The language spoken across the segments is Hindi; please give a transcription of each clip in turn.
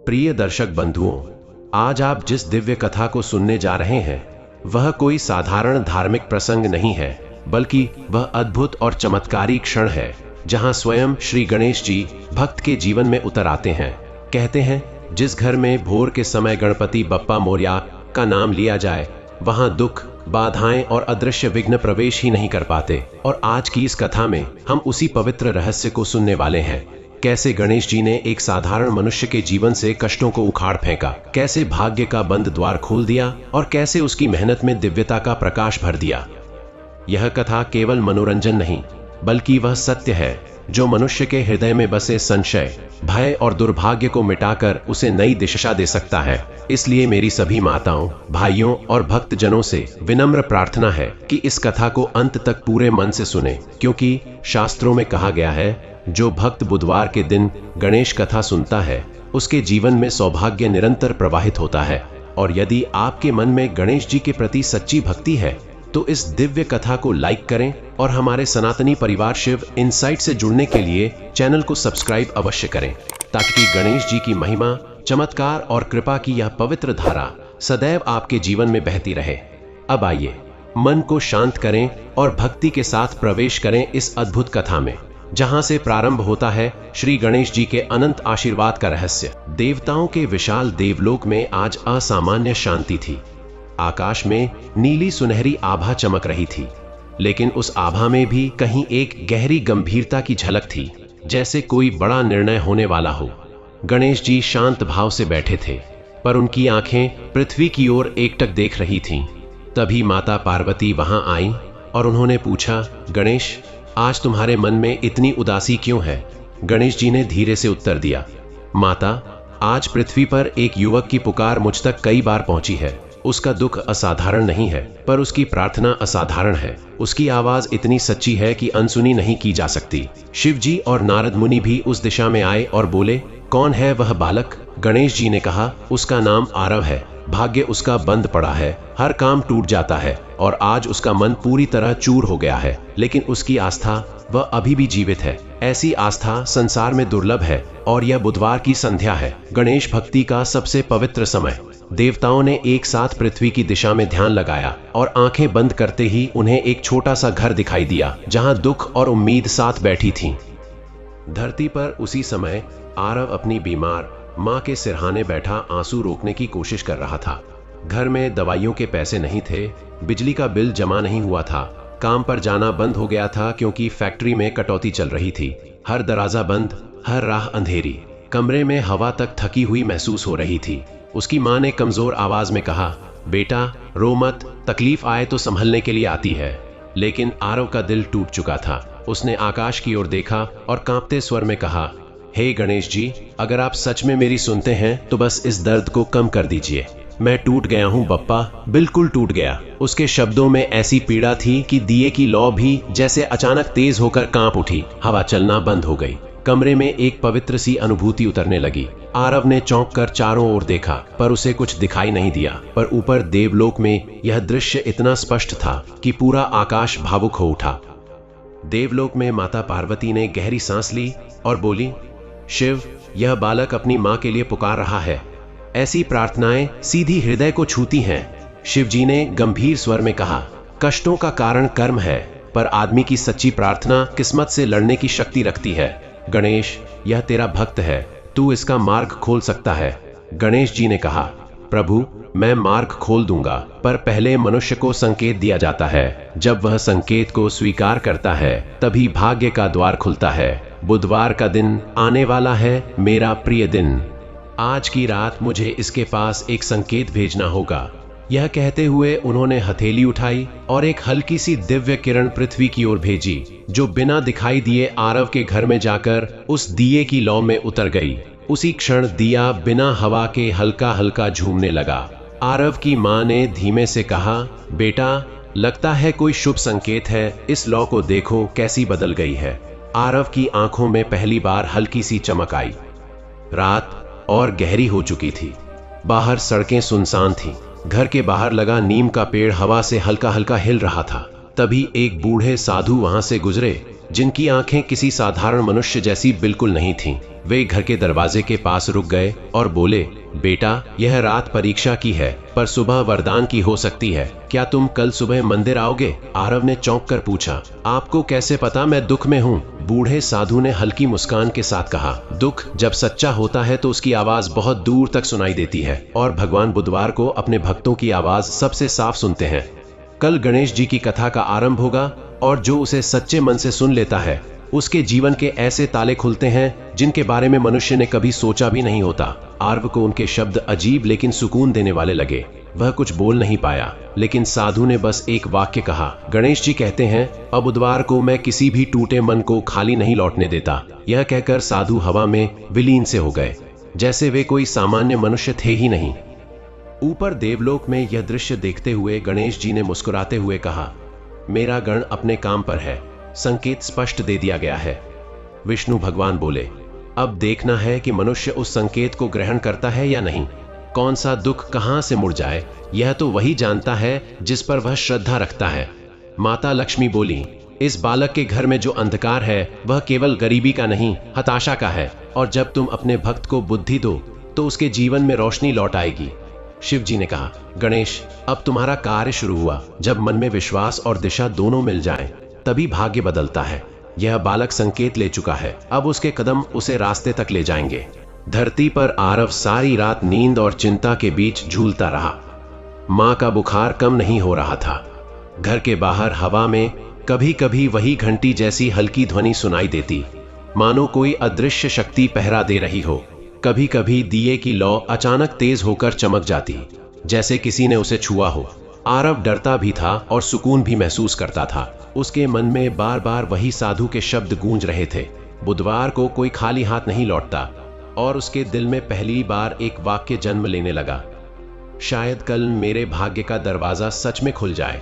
प्रिय दर्शक बंधुओं, आज आप जिस दिव्य कथा को सुनने जा रहे हैं वह कोई साधारण धार्मिक प्रसंग नहीं है, बल्कि वह अद्भुत और चमत्कारी क्षण है जहां स्वयं श्री गणेश जी भक्त के जीवन में उतर आते हैं। कहते हैं, जिस घर में भोर के समय गणपति बप्पा मोरया का नाम लिया जाए वहां दुख, बाधाएं और अदृश्य विघ्न प्रवेश ही नहीं कर पाते। और आज की इस कथा में हम उसी पवित्र रहस्य को सुनने वाले हैं। कैसे गणेश जी ने एक साधारण मनुष्य के जीवन से कष्टों को उखाड़ फेंका, कैसे भाग्य का बंद द्वार खोल दिया और कैसे उसकी मेहनत में दिव्यता का प्रकाश भर दिया। यह कथा केवल मनोरंजन नहीं, बल्कि वह सत्य है जो मनुष्य के हृदय में बसे संशय, भय और दुर्भाग्य को मिटाकर उसे नई दिशा दे सकता है। इसलिए मेरी सभी माताओं, भाइयों और भक्तजनों से विनम्र प्रार्थना है कि इस कथा को अंत तक पूरे मन से सुने, क्योंकि शास्त्रों में कहा गया है, जो भक्त बुधवार के दिन गणेश कथा सुनता है उसके जीवन में सौभाग्य निरंतर प्रवाहित होता है। और यदि आपके मन में गणेश जी के प्रति सच्ची भक्ति है तो इस दिव्य कथा को लाइक करें और हमारे सनातनी परिवार शिव इनसाइट से जुड़ने के लिए चैनल को सब्सक्राइब अवश्य करें, ताकि गणेश जी की महिमा, चमत्कार और कृपा की यह पवित्र धारा सदैव आपके जीवन में बहती रहे। अब आइए मन को शांत करें और भक्ति के साथ प्रवेश करें इस अद्भुत कथा में, जहां से प्रारंभ होता है श्री गणेश जी के अनंत आशीर्वाद का रहस्य। देवताओं के विशाल देवलोक में आज असामान्य शांति थी। आकाश में नीली सुनहरी आभा चमक रही थी, लेकिन उस आभा में भी कहीं एक गहरी गंभीरता की झलक थी, जैसे कोई बड़ा निर्णय होने वाला हो। गणेश जी शांत भाव से बैठे थे, पर उनकी आंखें पृथ्वी की ओर एकटक देख रही थीं। तभी माता पार्वती वहां आईं और उन्होंने पूछा, गणेश, आज तुम्हारे मन में इतनी उदासी क्यों है? गणेश जी ने धीरे से उत्तर दिया, माता, आज पृथ्वी पर एक युवक की पुकार मुझ तक कई बार पहुंची है। उसका दुख असाधारण नहीं है, पर उसकी प्रार्थना असाधारण है। उसकी आवाज इतनी सच्ची है कि अनसुनी नहीं की जा सकती। शिव जी और नारद मुनि भी उस दिशा में आए और बोले, कौन है वह बालक? गणेश जी ने कहा, उसका नाम आरव है। भाग्य उसका बंद पड़ा है, हर काम टूट जाता है और आज उसका मन पूरी तरह चूर हो गया है, लेकिन उसकी आस्था, वह अभी भी जीवित है। ऐसी आस्था संसार में दुर्लभ है और यह बुधवार की संध्या है, गणेश भक्ति का सबसे पवित्र समय। देवताओं ने एक साथ पृथ्वी की दिशा में ध्यान लगाया और आंखें बंद करते ही उन्हें एक छोटा सा घर दिखाई दिया, जहां दुख और उम्मीद साथ बैठी थीं। धरती पर उसी समय आरव अपनी बीमार माँ के सिरहाने बैठा आंसू रोकने की कोशिश कर रहा था। घर में दवाइयों के पैसे नहीं थे, बिजली का बिल जमा नहीं हुआ था, काम पर जाना बंद हो गया था क्योंकि फैक्ट्री में कटौती चल रही थी। हर दरवाजा बंद, हर राह अंधेरी। कमरे में हवा तक थकी हुई महसूस हो रही थी। उसकी माँ ने कमजोर आवाज में कहा, बेटा रो मत, तकलीफ आए तो संभलने के लिए आती है। लेकिन आरव का दिल टूट चुका था। उसने आकाश की ओर देखा और कांपते स्वर में कहा, हे गणेश जी, अगर आप सच में मेरी सुनते हैं तो बस इस दर्द को कम कर दीजिए। मैं टूट गया हूँ बप्पा, बिल्कुल टूट गया। उसके शब्दों में ऐसी पीड़ा थी कि दिए की लौ भी जैसे अचानक तेज होकर कांप उठी। हवा चलना बंद हो गई। कमरे में एक पवित्र सी अनुभूति उतरने लगी। आरव ने चौंक कर चारों ओर देखा, पर उसे कुछ दिखाई नहीं दिया। पर ऊपर देवलोक में यह दृश्य इतना स्पष्ट था कि पूरा आकाश भावुक हो उठा। देवलोक में माता पार्वती ने गहरी सांस ली और बोली, शिव, यह बालक अपनी माँ के लिए पुकार रहा है। ऐसी प्रार्थनाएं सीधी हृदय को छूती हैं। शिव जी ने गंभीर स्वर में कहा, कष्टों का कारण कर्म है, पर आदमी की सच्ची प्रार्थना किस्मत से लड़ने की शक्ति रखती है। गणेश, यह तेरा भक्त है, तू इसका मार्ग खोल सकता है। गणेश जी ने कहा, प्रभु, मैं मार्ग खोल दूंगा, पर पहले मनुष्य को संकेत दिया जाता है। जब वह संकेत को स्वीकार करता है तभी भाग्य का द्वार खुलता है। बुधवार का दिन आने वाला है, मेरा प्रिय दिन। आज की रात मुझे इसके पास एक संकेत भेजना होगा। यह कहते हुए उन्होंने हथेली उठाई और एक हल्की सी दिव्य किरण पृथ्वी की ओर भेजी, जो बिना दिखाई दिए आरव के घर में जाकर उस दिए की लौ में उतर गई। उसी क्षण दिया बिना हवा के हल्का हल्का झूमने लगा। आरव की माँ ने धीमे से कहा, बेटा, लगता है कोई शुभ संकेत है। इस लौ को देखो कैसी बदल गई है। आरव की आंखों में पहली बार हल्की सी चमक आई। रात और गहरी हो चुकी थी। बाहर सड़कें सुनसान थीं। घर के बाहर लगा नीम का पेड़ हवा से हल्का हल्का हिल रहा था। तभी एक बूढ़े साधु वहां से गुजरे। जिनकी आंखें किसी साधारण मनुष्य जैसी बिल्कुल नहीं थीं। वे घर के दरवाजे के पास रुक गए और बोले, बेटा, यह रात परीक्षा की है, पर सुबह वरदान की हो सकती है। क्या तुम कल सुबह मंदिर आओगे? आरव ने चौंक कर पूछा। आपको कैसे पता मैं दुख में हूँ? बूढ़े साधु ने हल्की मुस्कान के साथ कहा। दुख जब सच्चा होता है तो उसकी आवाज बहुत दूर तक सुनाई देती है, और भगवान बुधवार को अपने भक्तों की आवाज सबसे साफ सुनते हैं। कल गणेश जी की कथा का आरंभ होगा, और जो उसे सच्चे मन से सुन लेता है, उसके जीवन के ऐसे ताले खुलते हैं जिनके बारे में मनुष्य ने कभी सोचा भी नहीं होता। आरव को उनके शब्द अजीब लेकिन सुकून देने वाले लगे। वह कुछ बोल नहीं पाया, लेकिन साधु ने बस एक वाक्य कहा, गणेश जी कहते हैं, अब बुधवार को मैं किसी भी टूटे मन को खाली नहीं लौटने देता। यह कहकर साधु हवा में विलीन से हो गए, जैसे वे कोई सामान्य मनुष्य थे ही नहीं। ऊपर देवलोक में यह दृश्य देखते हुए गणेश जी ने मुस्कुराते हुए कहा, मेरा गण अपने काम पर है, संकेत स्पष्ट दे दिया गया है। विष्णु भगवान बोले, अब देखना है कि मनुष्य उस संकेत को ग्रहण करता है या नहीं। कौन सा दुख कहां से मुड़ जाए, यह तो वही जानता है जिस पर वह श्रद्धा रखता है। माता लक्ष्मी बोली, इस बालक के घर में जो अंधकार है वह केवल गरीबी का नहीं, हताशा का है, और जब तुम अपने भक्त को बुद्धि दो तो उसके जीवन में रोशनी लौट आएगी। शिव जी ने कहा, गणेश, अब तुम्हारा कार्य शुरू हुआ। जब मन में विश्वास और दिशा दोनों मिल जाएं, तभी भाग्य बदलता है। यह बालक संकेत ले चुका है, अब उसके कदम उसे रास्ते तक ले जाएंगे। धरती पर आरव सारी रात नींद और चिंता के बीच झूलता रहा। मां का बुखार कम नहीं हो रहा था। घर के बाहर हवा में कभी कभी वही घंटी जैसी हल्की ध्वनि सुनाई देती, मानो कोई अदृश्य शक्ति पहरा दे रही हो। कभी कभी दिए की लौ अचानक तेज होकर चमक जाती, जैसे किसी ने उसे छुआ हो। आरव डरता भी था और सुकून भी महसूस करता था। उसके मन में बार बार वही साधु के शब्द गूंज रहे थे, बुधवार को कोई खाली हाथ नहीं लौटता। और उसके दिल में पहली बार एक वाक्य जन्म लेने लगा, शायद कल मेरे भाग्य का दरवाजा सच में खुल जाए।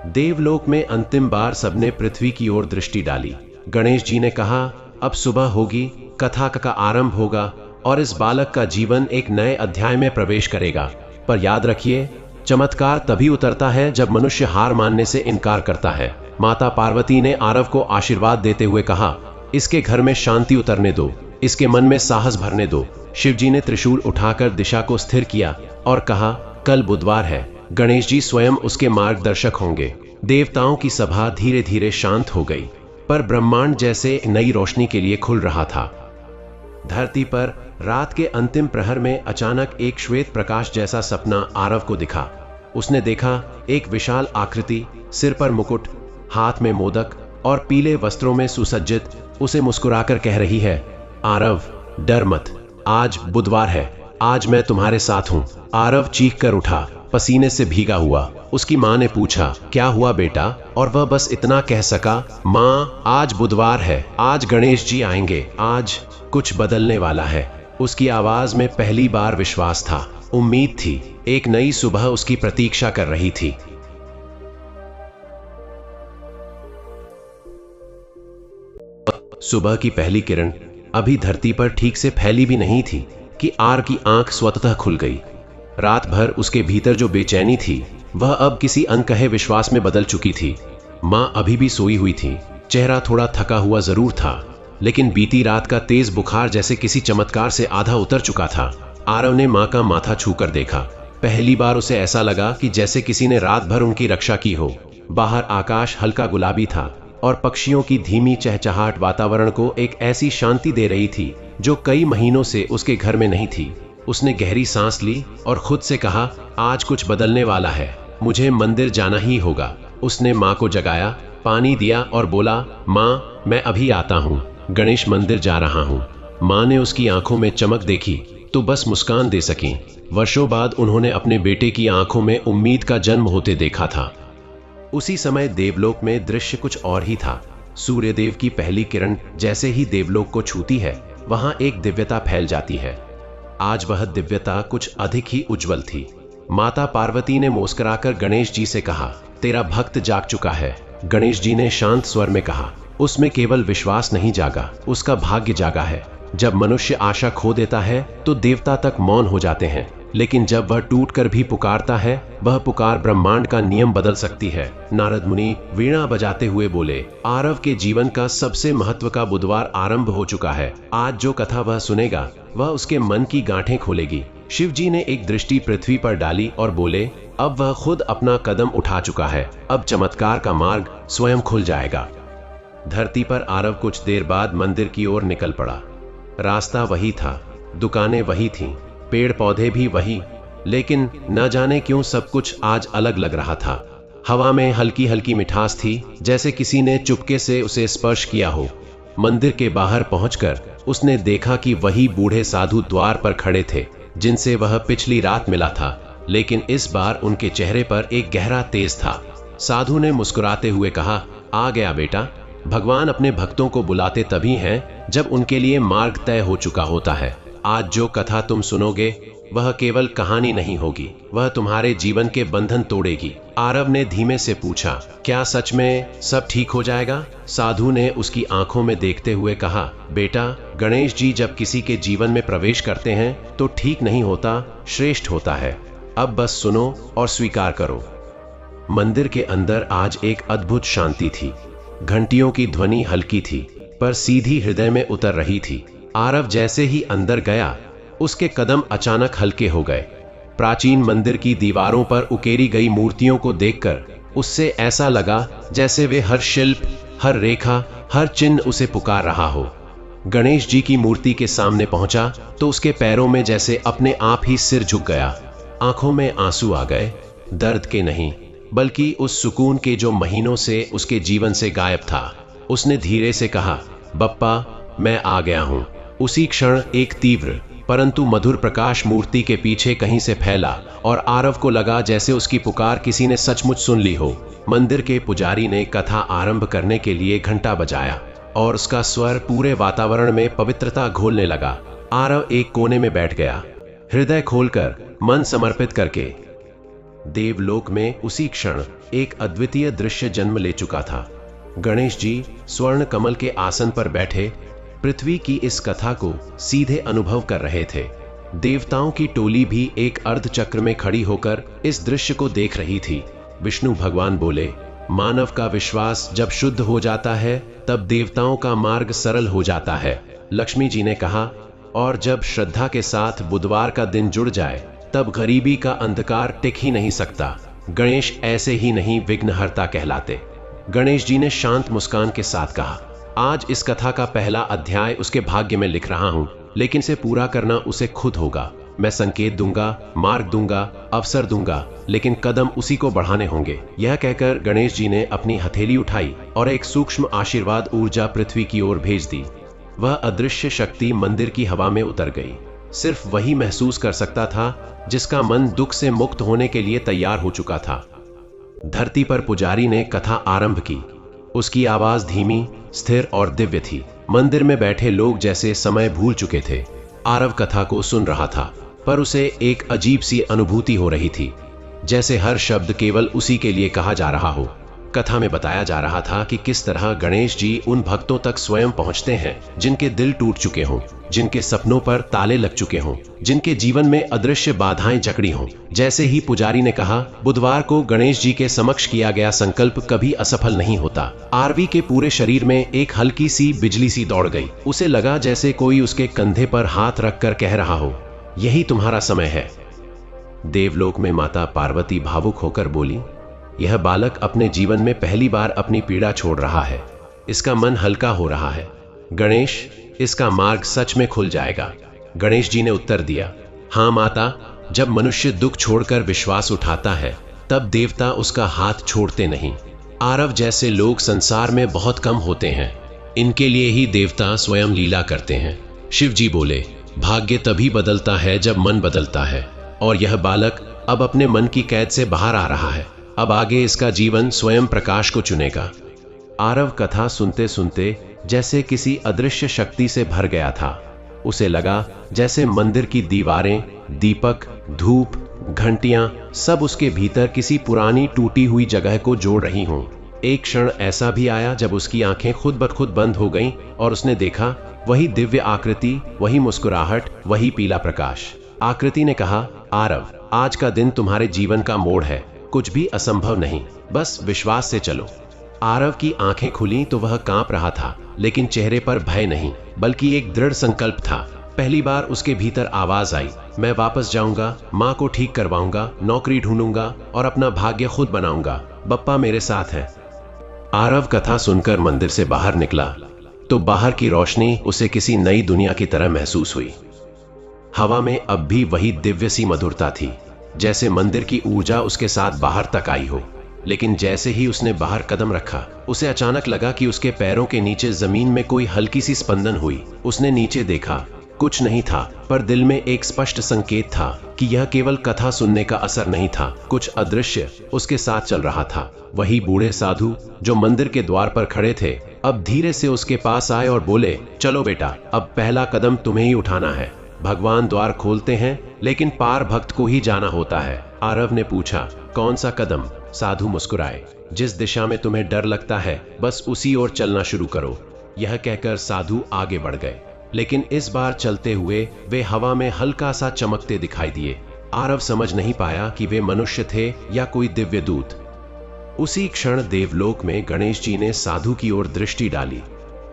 देवलोक में अंतिम बार सबने पृथ्वी की ओर दृष्टि डाली। गणेश जी ने कहा, अब सुबह होगी, कथा का आरंभ होगा, और इस बालक का जीवन एक नए अध्याय में प्रवेश करेगा। पर याद रखिए, चमत्कार तभी उतरता है जब मनुष्य हार मानने से इनकार करता है। माता पार्वती ने आरव को आशीर्वाद देते हुए कहा, इसके घर में शांति उतरने दो, इसके मन में साहस भरने दो। शिवजी ने त्रिशूल उठाकर दिशा को स्थिर किया और कहा, कल बुधवार है, गणेश जी स्वयं उसके मार्गदर्शक होंगे। देवताओं की सभा धीरे धीरे शांत हो गई, पर ब्रह्मांड जैसे नई रोशनी के लिए खुल रहा था। धरती पर रात के अंतिम प्रहर में अचानक एक श्वेत प्रकाश जैसा सपना आरव को दिखा। उसने देखा, एक विशाल आकृति, सिर पर मुकुट, हाथ में मोदक और पीले वस्त्रों में सुसज्जित, उसे मुस्कुराकर कह रही है, आरव, डर मत, आज बुधवार है, आज मैं तुम्हारे साथ हूं। आरव चीख कर उठा, पसीने से भीगा हुआ। उसकी मां ने पूछा, क्या हुआ बेटा? और वह बस इतना कह सका, मां, आज बुधवार है, आज गणेश जी आएंगे, आज कुछ बदलने वाला है। उसकी आवाज में पहली बार विश्वास था, उम्मीद थी, एक नई सुबह उसकी प्रतीक्षा कर रही थी। सुबह की पहली किरण अभी धरती पर ठीक से फैली भी नहीं थी कि आर की आंख स्वतः खुल गई। रात भर उसके भीतर जो बेचैनी थी, वह अब किसी अनकहे विश्वास में बदल चुकी थी। मां अभी भी सोई हुई थी, चेहरा थोड़ा थका हुआ जरूर था, लेकिन बीती रात का तेज बुखार जैसे किसी चमत्कार से आधा उतर चुका था। आरव ने मां का माथा छूकर देखा। पहली बार उसे ऐसा लगा कि जैसे किसी ने रात भर उनकी रक्षा की हो। बाहर आकाश हल्का गुलाबी था और पक्षियों की धीमी चहचहाट वातावरण को एक ऐसी शांति दे रही थी जो कई महीनों से उसके घर में नहीं थी। उसने गहरी सांस ली और खुद से कहा, आज कुछ बदलने वाला है, मुझे मंदिर जाना ही होगा। उसने मां को जगाया, पानी दिया और बोला, मां, मैं अभी आता हूं, गणेश मंदिर जा रहा हूं। मां ने उसकी आंखों में चमक देखी तो बस मुस्कान दे सकी। वर्षों बाद उन्होंने अपने बेटे की आंखों में उम्मीद का जन्म होते देखा था। उसी समय देवलोक में दृश्य कुछ और ही था। सूर्यदेव की पहली किरण जैसे ही देवलोक को छूती है, वहां एक दिव्यता फैल जाती है। आज वह दिव्यता कुछ अधिक ही उज्जवल थी। माता पार्वती ने मुस्कुराकर गणेश जी से कहा, तेरा भक्त जाग चुका है। गणेश जी ने शांत स्वर में कहा, उसमें केवल विश्वास नहीं जागा, उसका भाग्य जागा है। जब मनुष्य आशा खो देता है तो देवता तक मौन हो जाते हैं, लेकिन जब वह टूटकर भी पुकारता है, वह पुकार ब्रह्मांड का नियम बदल सकती है। नारद मुनि वीणा बजाते हुए बोले, आरव के जीवन का सबसे महत्व का बुधवार आरंभ हो चुका है। आज जो कथा वह सुनेगा वह उसके मन की गांठें खोलेगी। शिव जी ने एक दृष्टि पृथ्वी पर डाली और बोले, अब वह खुद अपना कदम उठा चुका है, अब चमत्कार का मार्ग स्वयं खुल जाएगा। धरती पर आरव कुछ देर बाद मंदिर की ओर निकल पड़ा। रास्ता वही था, दुकानें वही थीं, पेड़ पौधे भी वही, लेकिन न जाने क्यों सब कुछ आज अलग लग रहा था। हवा में हल्की हल्की मिठास थी, जैसे किसी ने चुपके से उसे स्पर्श किया हो। मंदिर के बाहर पहुंचकर उसने देखा कि वही बूढ़े साधु द्वार पर खड़े थे, जिनसे वह पिछली रात मिला था, लेकिन इस बार उनके चेहरे पर एक गहरा तेज था। साधु ने मुस्कुराते हुए कहा, आ गया बेटा। भगवान अपने भक्तों को बुलाते तभी हैं जब उनके लिए मार्ग तय हो चुका होता है। आज जो कथा तुम सुनोगे वह केवल कहानी नहीं होगी, वह तुम्हारे जीवन के बंधन तोड़ेगी। आरव ने धीमे से पूछा, क्या सच में सब ठीक हो जाएगा? साधु ने उसकी आंखों में देखते हुए कहा, बेटा, गणेश जी जब किसी के जीवन में प्रवेश करते हैं तो ठीक नहीं होता, श्रेष्ठ होता है। अब बस सुनो और स्वीकार करो। मंदिर के अंदर आज एक अद्भुत शांति थी। घंटियों की ध्वनि हल्की थी, पर सीधी हृदय में उतर रही थी। आरव जैसे ही अंदर गया, उसके कदम अचानक हल्के हो गए। प्राचीन मंदिर की दीवारों पर उकेरी गई मूर्तियों को देखकर उससे ऐसा लगा जैसे वे हर शिल्प, हर रेखा, हर चिन्ह उसे पुकार रहा हो। गणेश जी की मूर्ति के सामने पहुंचा तो उसके पैरों में जैसे अपने आप ही सिर झुक गया। आंखों में आंसू आ गए, दर्द के नहीं, बल्कि उस सुकून के जो महीनों से उसके जीवन से गायब था। उसने धीरे से कहा, बप्पा, मैं आ गया हूं। उसी क्षण एक तीव्र परंतु मधुर प्रकाश मूर्ति के पीछे कहीं से फैला और आरव को लगा जैसे उसकी पुकार किसी ने सचमुच सुन ली हो। मंदिर के पुजारी ने कथा आरंभ करने के लिए घंटा बजाया और उसका स्वर पूरे वातावरण में पवित्रता घोलने लगा। आरव एक कोने में बैठ गया, हृदय खोलकर, मन समर्पित करके। देवलोक में उसी क्षण एक अद्वितीय दृश्य जन्म ले चुका था। गणेश जी स्वर्ण कमल के आसन पर बैठे पृथ्वी की इस कथा को सीधे अनुभव कर रहे थे। देवताओं की टोली भी एक अर्धचक्र में खड़ी होकर इस दृश्य को देख रही थी। विष्णु भगवान बोले, मानव का विश्वास जब शुद्ध हो जाता है तब देवताओं का मार्ग सरल हो जाता है। लक्ष्मी जी ने कहा, और जब श्रद्धा के साथ बुधवार का दिन जुड़ जाए तब गरीबी का अंधकार टिक ही नहीं सकता। गणेश ऐसे ही नहीं विघ्नहर्ता कहलाते। गणेश जी ने शांत मुस्कान के साथ कहा, आज इस कथा का पहला अध्याय उसके भाग्य में लिख रहा हूं, लेकिन इसे पूरा करना उसे खुद होगा। मैं संकेत दूंगा, मार्ग दूंगा, अवसर दूंगा, लेकिन कदम उसी को बढ़ाने होंगे। यह कहकर गणेश जी ने अपनी हथेली उठाई और एक सूक्ष्म आशीर्वाद ऊर्जा पृथ्वी की ओर भेज दी। वह अदृश्य शक्ति मंदिर की हवा में उतर गई। सिर्फ वही महसूस कर सकता था जिसका मन दुख से मुक्त होने के लिए तैयार हो चुका था। धरती पर पुजारी ने कथा आरंभ की। उसकी आवाज धीमी, स्थिर और दिव्य थी। मंदिर में बैठे लोग जैसे समय भूल चुके थे। आरव कथा को सुन रहा था, पर उसे एक अजीब सी अनुभूति हो रही थी, जैसे हर शब्द केवल उसी के लिए कहा जा रहा हो। कथा में बताया जा रहा था कि किस तरह गणेश जी उन भक्तों तक स्वयं पहुंचते हैं जिनके दिल टूट चुके हों, जिनके सपनों पर ताले लग चुके हों, जिनके जीवन में अदृश्य बाधाएं जकड़ी हों। जैसे ही पुजारी ने कहा, बुधवार को गणेश जी के समक्ष किया गया संकल्प कभी असफल नहीं होता। आरवी के पूरे शरीर में एक हल्की सी बिजली सी दौड़ गई। उसे लगा जैसे कोई उसके कंधे पर हाथ रखकर कह रहा हो, यही तुम्हारा समय है। देवलोक में माता पार्वती भावुक होकर बोली, यह बालक अपने जीवन में पहली बार अपनी पीड़ा छोड़ रहा है। इसका मन हल्का हो रहा है। गणेश, इसका मार्ग सच में खुल जाएगा। गणेश जी ने उत्तर दिया, हाँ माता, जब मनुष्य दुख छोड़कर विश्वास उठाता है तब देवता उसका हाथ छोड़ते नहीं। आरव जैसे लोग संसार में बहुत कम होते हैं। इनके लिए ही देवता स्वयं लीला करते हैं। शिव जी बोले, भाग्य तभी बदलता है जब मन बदलता है, और यह बालक अब अपने मन की कैद से बाहर आ रहा है। अब आगे इसका जीवन स्वयं प्रकाश को चुनेगा। आरव कथा सुनते सुनते जैसे किसी अदृश्य शक्ति से भर गया था। उसे लगा जैसे मंदिर की दीवारें, दीपक, धूप, घंटियां सब उसके भीतर किसी पुरानी टूटी हुई जगह को जोड़ रही हों। एक क्षण ऐसा भी आया जब उसकी आंखें खुद ब खुद बंद हो गईं और उसने देखा वही दिव्य आकृति, वही मुस्कुराहट, वही पीला प्रकाश। आकृति ने कहा, आरव, आज का दिन तुम्हारे जीवन का मोड़ है। कुछ भी असंभव नहीं, बस विश्वास से चलो। आरव की आंखें खुली तो वह कांप रहा था, लेकिन चेहरे पर भय नहीं, बल्कि एक दृढ़ संकल्प था। पहली बार उसके भीतर आवाज आई, मैं वापस जाऊंगा, माँ को ठीक करवाऊंगा, नौकरी ढूंढूंगा और अपना भाग्य खुद बनाऊंगा। बप्पा मेरे साथ है। आरव कथा सुनकर मंदिर से बाहर निकला तो बाहर की रोशनी उसे किसी नई दुनिया की तरह महसूस हुई। हवा में अब भी वही दिव्य सी मधुरता थी, जैसे मंदिर की ऊर्जा उसके साथ बाहर तक आई हो। लेकिन जैसे ही उसने बाहर कदम रखा, उसे अचानक लगा कि उसके पैरों के नीचे जमीन में कोई हल्की सी स्पंदन हुई। उसने नीचे देखा, कुछ नहीं था, पर दिल में एक स्पष्ट संकेत था कि यह केवल कथा सुनने का असर नहीं था, कुछ अदृश्य उसके साथ चल रहा था। वही बूढ़े साधु जो मंदिर के द्वार पर खड़े थे, अब धीरे से उसके पास आए और बोले, चलो बेटा, अब पहला कदम तुम्हें ही उठाना है। भगवान द्वार खोलते हैं, लेकिन पार भक्त को ही जाना होता है। आरव ने पूछा, कौन सा कदम? साधु मुस्कुराए, जिस दिशा में तुम्हें डर लगता है, बस उसी ओर चलना शुरू करो। यह कहकर साधु आगे बढ़ गए, लेकिन इस बार चलते हुए वे हवा में हल्का सा चमकते दिखाई दिए। आरव समझ नहीं पाया कि वे मनुष्य थे या कोई दिव्य दूत। उसी क्षण देवलोक में गणेश जी ने साधु की ओर दृष्टि डाली,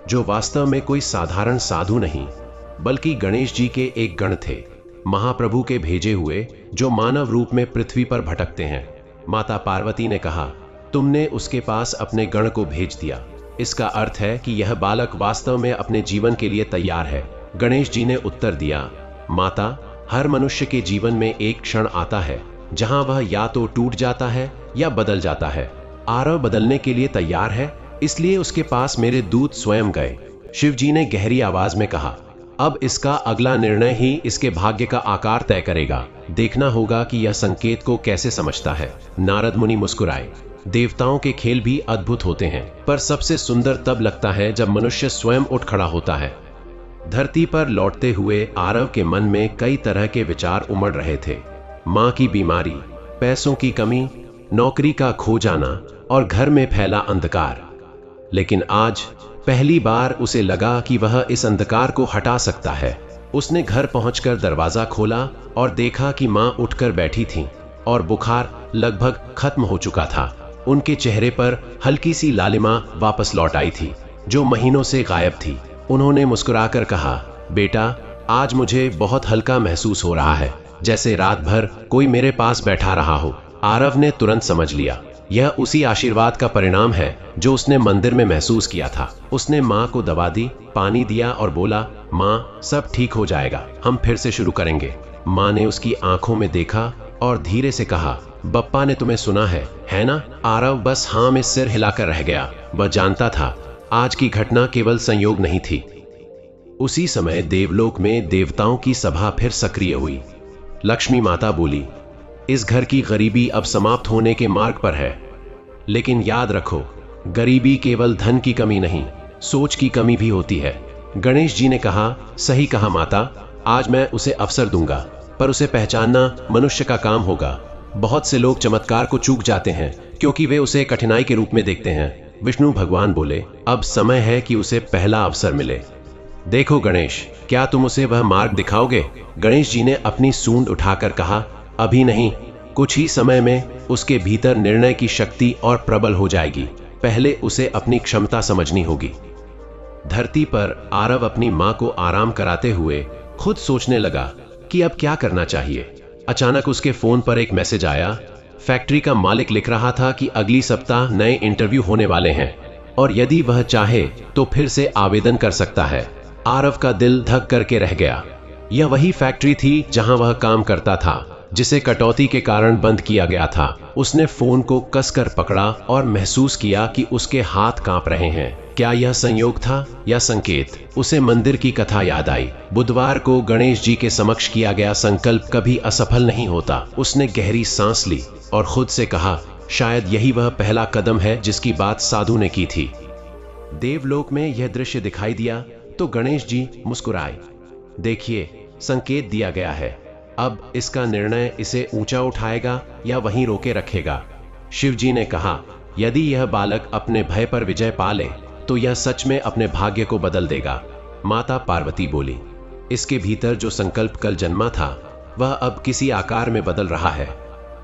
जो वास्तव में कोई साधारण साधु नहीं, बल्कि गणेश जी के एक गण थे, महाप्रभु के भेजे हुए, जो मानव रूप में पृथ्वी पर भटकते हैं। माता पार्वती ने कहा, तुमने उसके पास अपने गण को भेज दिया, इसका अर्थ है कि यह बालक वास्तव में अपने जीवन के लिए तैयार है। गणेश जी ने उत्तर दिया, माता, हर मनुष्य के जीवन में एक क्षण आता है जहां वह या तो टूट जाता है या बदल जाता है। आरव बदलने के लिए तैयार है, इसलिए उसके पास मेरे दूत स्वयं गए। शिव जी ने गहरी आवाज में कहा, अब इसका अगला निर्णय ही इसके भाग्य का आकार तय करेगा। देखना होगा कि यह संकेत को कैसे समझता है। नारद मुनि मुस्कुराए, देवताओं के खेल भी अद्भुत होते हैं, पर सबसे सुंदर तब लगता है जब मनुष्य स्वयं उठ खड़ा होता है। धरती पर लौटते हुए आरव के मन में कई तरह के विचार उमड़ रहे थे। माँ की बीमारी, पैसों की कमी, नौकरी का खो जाना और घर में फैला अंधकार। लेकिन आज पहली बार उसे लगा कि वह इस अंधकार को हटा सकता है। उसने घर पहुंचकर दरवाजा खोला और देखा कि माँ उठकर बैठी थीं और बुखार लगभग खत्म हो चुका था। उनके चेहरे पर हल्की सी लालिमा वापस लौट आई थी, जो महीनों से गायब थी। उन्होंने मुस्कुराकर कहा, बेटा, आज मुझे बहुत हल्का महसूस हो रहा है, जैसे रात भर कोई मेरे पास बैठा रहा हो। आरव ने तुरंत समझ लिया, यह उसी आशीर्वाद का परिणाम है जो उसने मंदिर में महसूस किया था। उसने माँ को दवा दी, पानी दिया और बोला, माँ, सब ठीक हो जाएगा, हम फिर से शुरू करेंगे। माँ ने उसकी आंखों में देखा और धीरे से कहा, बप्पा ने तुम्हें सुना है ना? आरव बस हाँ में सिर हिलाकर रह गया। वह जानता था आज की घटना केवल संयोग नहीं थी। उसी समय देवलोक में देवताओं की सभा फिर सक्रिय हुई। लक्ष्मी माता बोली, इस घर की गरीबी अब समाप्त होने के मार्ग पर है, लेकिन याद रखो, गरीबी केवल धन की कमी नहीं, सोच की कमी भी होती है। गणेश जी ने कहा, सही कहा माता, आज मैं उसे अवसर दूंगा, पर उसे पहचानना मनुष्य का काम होगा। बहुत से लोग चमत्कार को चूक जाते हैं क्योंकि वे उसे कठिनाई के रूप में देखते हैं। विष्णु भगवान बोले, अब समय है कि उसे पहला अवसर मिले। देखो गणेश, क्या तुम उसे वह मार्ग दिखाओगे? गणेश जी ने अपनी सूंड उठाकर कहा, अभी नहीं, कुछ ही समय में उसके भीतर निर्णय की शक्ति और प्रबल हो जाएगी। पहले उसे अपनी क्षमता समझनी होगी। धरती पर आरव अपनी माँ को आराम कराते हुए खुद सोचने लगा कि अब क्या करना चाहिए। अचानक उसके फोन पर एक मैसेज आया। फैक्ट्री का मालिक लिख रहा था कि अगली सप्ताह नए इंटरव्यू होने वाले हैं और यदि वह चाहे तो फिर से आवेदन कर सकता है। आरव का दिल धक करके रह गया। यह वही फैक्ट्री थी जहां वह काम करता था, जिसे कटौती के कारण बंद किया गया था। उसने फोन को कसकर पकड़ा और महसूस किया कि उसके हाथ कांप रहे हैं। क्या यह संयोग था या संकेत? उसे मंदिर की कथा याद आई। बुधवार को गणेश जी के समक्ष किया गया संकल्प कभी असफल नहीं होता। उसने गहरी सांस ली और खुद से कहा, शायद यही वह पहला कदम है जिसकी बात साधु ने की थी। देवलोक में यह दृश्य दिखाई दिया तो गणेश जी मुस्कुराए। देखिए, संकेत दिया गया है, अब इसका निर्णय इसे ऊंचा उठाएगा या वहीं रोके रखेगा। शिव जी ने कहा, यदि यह बालक अपने भय पर विजय पा ले तो यह सच में अपने भाग्य को बदल देगा। माता पार्वती बोली, इसके भीतर जो संकल्प कल जन्मा था वह अब किसी आकार में बदल रहा है।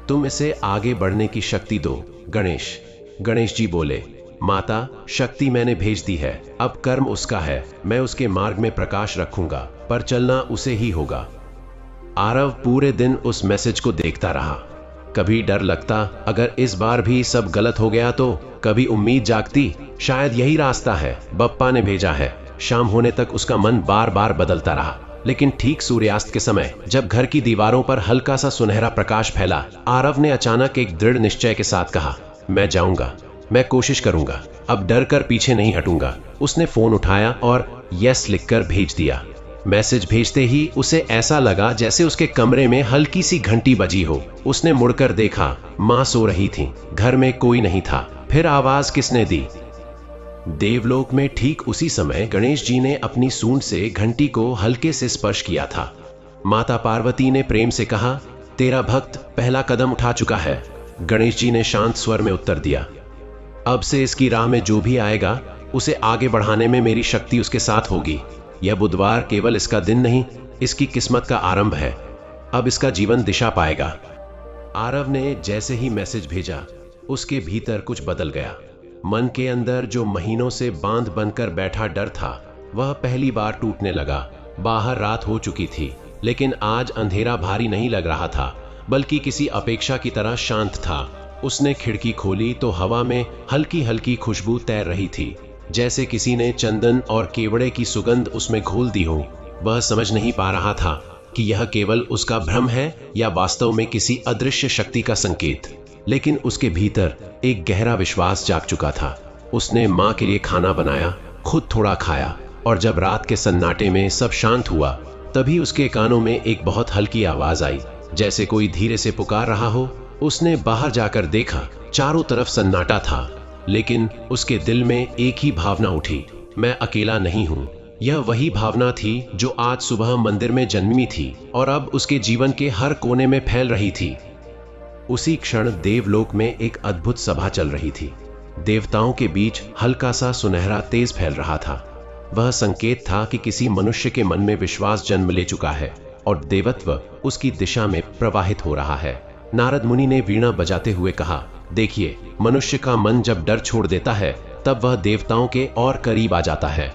तुम इसे आगे बढ़ने की शक्ति दो। गणेश जी बोले, माता, शक्ति मैंने भेज दी है, अब कर्म उसका है। मैं उसके मार्ग में प्रकाश रखूंगा, पर चलना उसे ही होगा। आरव पूरे दिन उस मैसेज को देखता रहा। कभी डर लगता अगर इस बार भी सब गलत हो गया तो, कभी उम्मीद जागती शायद यही रास्ता है, बप्पा ने भेजा है। शाम होने तक उसका मन बार बार बदलता रहा, लेकिन ठीक सूर्यास्त के समय जब घर की दीवारों पर हल्का सा सुनहरा प्रकाश फैला, आरव ने अचानक एक दृढ़ निश्चय के साथ कहा, मैं जाऊंगा, मैं कोशिश करूंगा, अब डर कर पीछे नहीं हटूंगा। उसने फोन उठाया और यस लिखकर भेज दिया। मैसेज भेजते ही उसे ऐसा लगा जैसे उसके कमरे में हल्की सी घंटी बजी हो। उसने मुड़कर देखा, माँ सो रही थी, घर में कोई नहीं था। फिर आवाज किसने दी? देवलोक में ठीक उसी समय गणेश जी ने अपनी सूंड से घंटी को हल्के से स्पर्श किया था। माता पार्वती ने प्रेम से कहा, तेरा भक्त पहला कदम उठा चुका है। गणेश जी ने शांत स्वर में उत्तर दिया, अब से इसकी राह में जो भी आएगा उसे आगे बढ़ाने में मेरी शक्ति उसके साथ होगी। यह बुधवार केवल इसका दिन नहीं, इसकी किस्मत का आरंभ है। अब इसका जीवन दिशा पाएगा। आरव ने जैसे ही मैसेज भेजा, उसके भीतर कुछ बदल गया। मन के अंदर जो महीनों से बांध बनकर बैठा डर था, वह पहली बार टूटने लगा। बाहर रात हो चुकी थी, लेकिन आज अंधेरा भारी नहीं लग रहा था, बल्कि किसी अपेक्षा की तरह शांत था। उसने खिड़की खोली तो हवा में हल्की हल्की खुशबू तैर रही थी, जैसे किसी ने चंदन और केवड़े की सुगंध उसमें घोल दी हो। वह समझ नहीं पा रहा था कि यह केवल उसका भ्रम है या वास्तव में किसी अदृश्य शक्ति का संकेत, लेकिन उसके भीतर एक गहरा विश्वास जाग चुका था। उसने माँ के लिए खाना बनाया, खुद थोड़ा खाया, और जब रात के सन्नाटे में सब शांत हुआ, तभी उसके कानों में एक बहुत हल्की आवाज आई, जैसे कोई धीरे से पुकार रहा हो। उसने बाहर जाकर देखा, चारों तरफ सन्नाटा था, लेकिन उसके दिल में एक ही भावना उठी, मैं अकेला नहीं हूँ। यह वही भावना थी जो आज सुबह मंदिर में जन्मी थी और अब उसके जीवन के हर कोने में फैल रही थी। उसी क्षण देवलोक में एक अद्भुत सभा चल रही थी। देवताओं के बीच हल्का सा सुनहरा तेज फैल रहा था। वह संकेत था कि किसी मनुष्य के मन में विश्वास जन्म ले चुका है और देवत्व उसकी दिशा में प्रवाहित हो रहा है। नारद मुनि ने वीणा बजाते हुए कहा, देखिए, मनुष्य का मन जब डर छोड़ देता है तब वह देवताओं के और करीब आ जाता है।